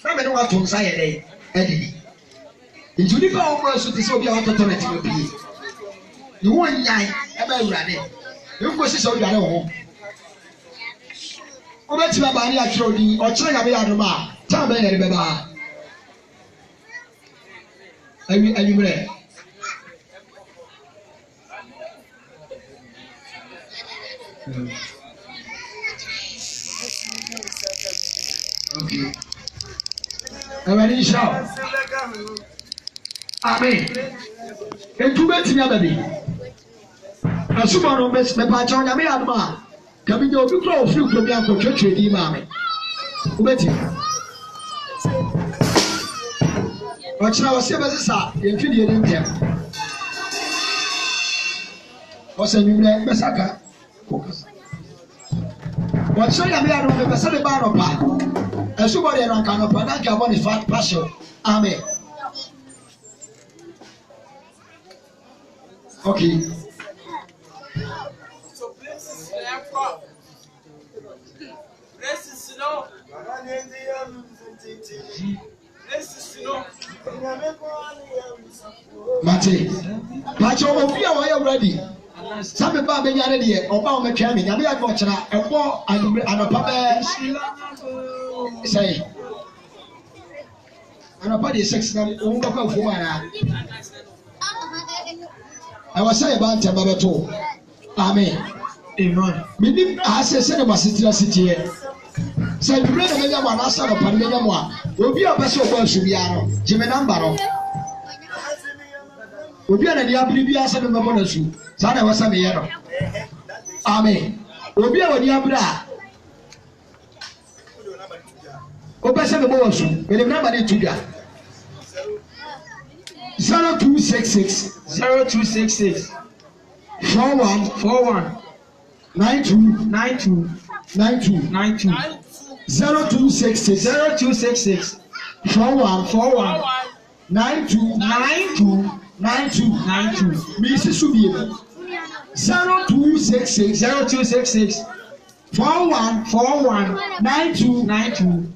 I don't want to say a day, Eddie. If you live almost to disobey our authority, will be. You won't die about running. You go see so you are home. Over to my body, I told you, or trying to be out of my time. Are you ready? Okay. Everybody shout. Amen. Etu beti mi ababi. Asuma no bes me pa cha nyame aduma. Kabi je obi kro ofri kro bi anko twetwe di ma me. Ubeti. Ochira wose besesa yemfidi eri ntem. Ose nyumre besaka. Ochira nyame aduma be besa be ba no pa. Asuma de ranka no pa na ka boni fat passion. Amen. Okay. So places places no. Places no. Mate. Mate o bi a wa ready. Sabe ba be nyare de oba o metwa me nyame ya go kira ebo anopa be say. Anopa de 6 na o ngo kwa fu mana. I was saying about Tabato. Amen. Amen. Meaning, I say, send a city here. Say, you read a million one, I saw a pandemic one. Will be a vessel of Subiano, Jimmy Nambaro. Will be an Yabri as a member of you. Sana was a yellow. Amen. Will be a Yabra. Opesa the motion, but remember it to you. 0266 41 92 0266 41 92 Mrs. Subie 0266 41 92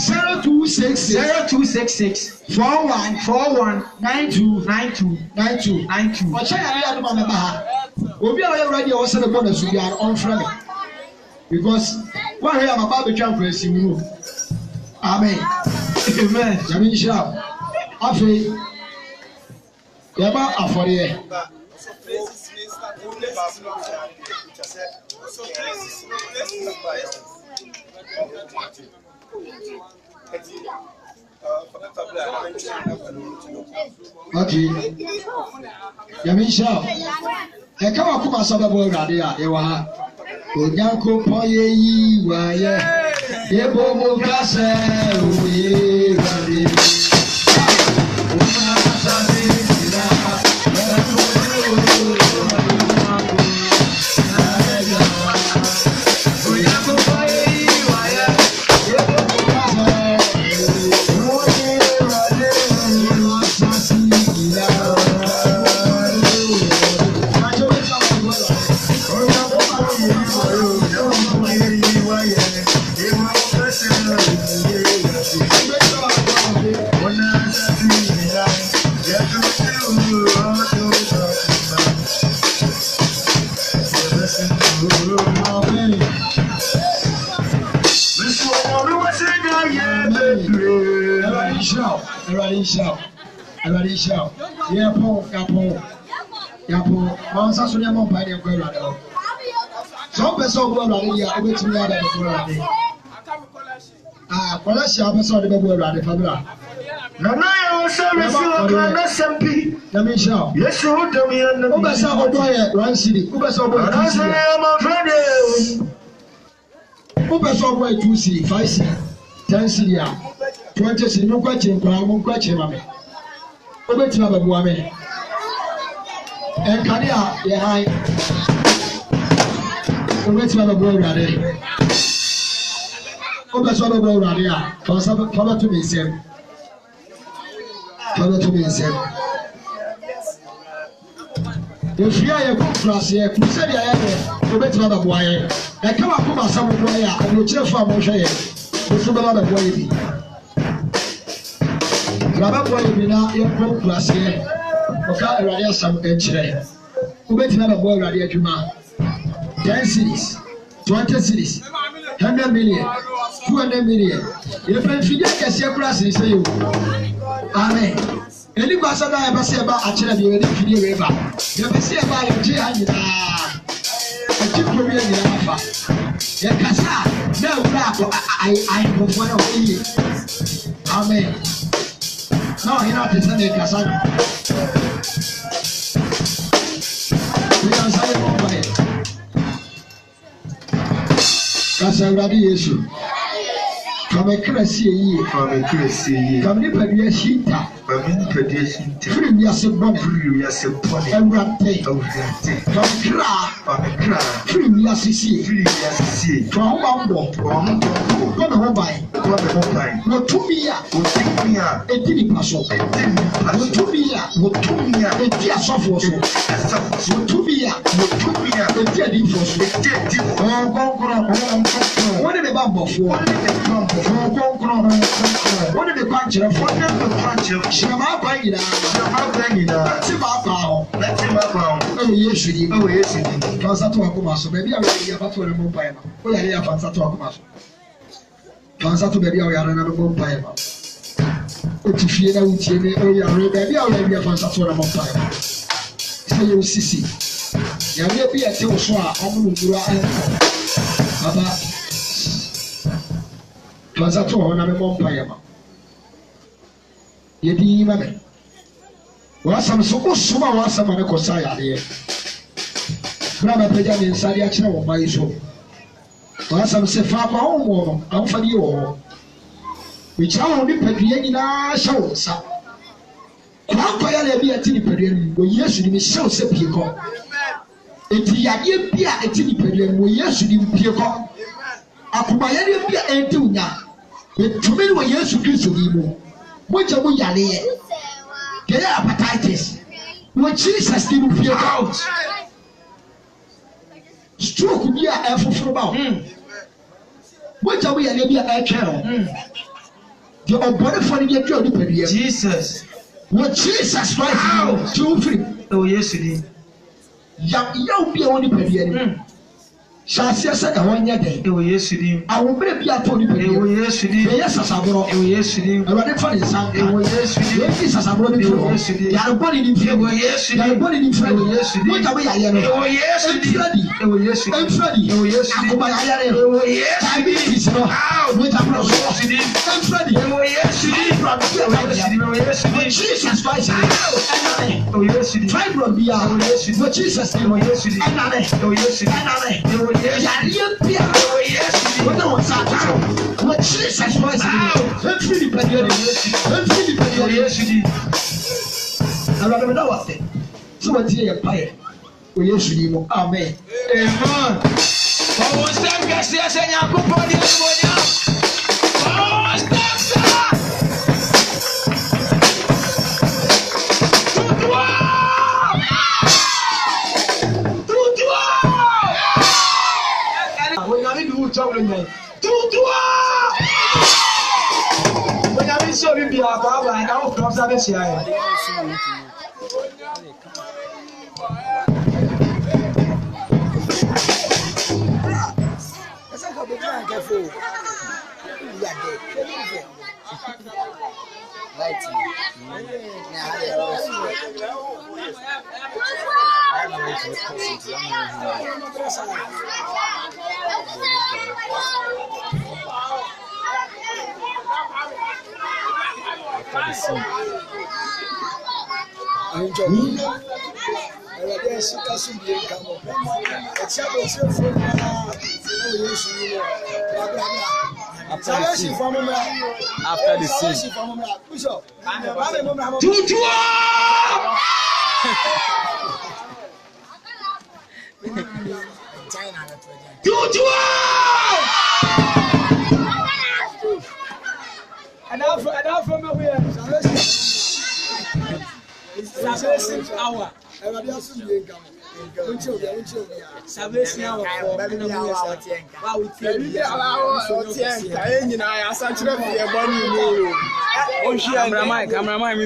0266 41 92. Oche ya ya do mama ha. Obi a we ready o se be bonus bi are on frame. Because one here am about to jump for simu. Amen. Amen. Jami sha. Afi. Ya ba afori e. So places Okay. Yamisha. E ka wa kuma so bebo urade a e wa ha. Onyanko poye yi wa ye. Ebo mo kase oye urade. Everybody shout. Yeah, Paul. Once I saw them on by the girl. Some person will run here over to me out of the world. Policy officer of the world, the Fabula. No, let me shout. Yes, you would tell me. Ubasa one city. Ubasa boy 2 city, 5 city, 10 city, 20 city. No question, mammy. Obetima babuwa me enkade a ye han obetima babuwa urade obeso babuwa urade a faba to me nsem efia ye konfrase ye kusedi ya ye obetima babuwa ye e ka wa kuma samu boya ya ono chirefu amhwe ye ofu babuwa ye bi Baba boy bi na ye ko klase oka awade asam enchire ubetina ba boy awade adwuma 10 cities 20 cities 100 million 200 million ye fa fidi akese klase say you amen Any person I ever say about a child, you will be river. You ever say about a child, a chip for me in Alpha. Yakasa, no rap, I was one of you. Amen. No, you're not the Sunday Casa. We are silent by it. Casa Rabi issue. From a crazy, from a crazy, from the Padiashita, from the Padiashita, free as a bonnet, free as a bonnet, and rampage of from a crack, free as a sea, free as a sea, from Mambo, one home by, what to me, a didn't pass up, what to me, a dear software, what to me, a dear divorce, what did the bumble for? What did the punch of Shama Pagina? That's him up. That's him up. Oh, yes, you did. Oh, yes, you did. Consato Akumaso, maybe I will be about to remove by him. Oh, yeah, Consato Akumaso. Consato, maybe I will remove by him. Oh, to fear that would you, oh, yeah, maybe I will be a Consato remove by him. Say you see. There will be a tail swap on the Baba. Consato on a Mompire. Yedi Mame. Was some so small was some on a Cosaya here. Brother Pejan in Sadia or my soul. Was some Sefama home, and for you. Which I only Pedriana shows up. Quampire be a tinny Pedrian, where yes, you may show Sepico. It's Yagia a tinny Pedrian, where yes, you Pico. Akubayani be a tunya. With too many years to do so, which are we yale? Get hepatitis. What Jesus didn't feel out. Stroke be a effort for about. What are we a little air channel? The body for the good Jesus. What Jesus right 2 3. Oh, yes, it is. Young be only per Shasi said, I want you. Oh, yes, you did. I will be a pony. Oh, yes, you did. Yes, as I brought. Oh, yes, you did. I read it for the sound. Oh, yes, you did. Yes, as I brought it. Oh, yes, you did. You are body in front. Oh, yes, you did. Body in front. Oh, yes, you did. What are we? Oh, yes, you did. Oh, yes, you did. I'm Freddy. Oh, yes, you did. Oh, yes, I did. It's not how. What I'm not. You did. I'm Freddy. Oh, yes, you did. Oh, yes, you did. Jesus Christ. Oh, yes, you did. Try to be out. Oh, yes, you did. What Jesus did. Oh, yes, you did. Oh, yes, you did. Yes, yes. What was that? What Jesus was? I'm feeling better. I'm feeling better. Yes, you did. I don't know what it. So what's your pie? Oh, yes, you did. Amen. Amen. Oh, step, yes, yes, and you're good for the oh, step, stop. When I saw him be a bar, I know from Sabesia. After the scene. And now from here. It's hour. Cameraman,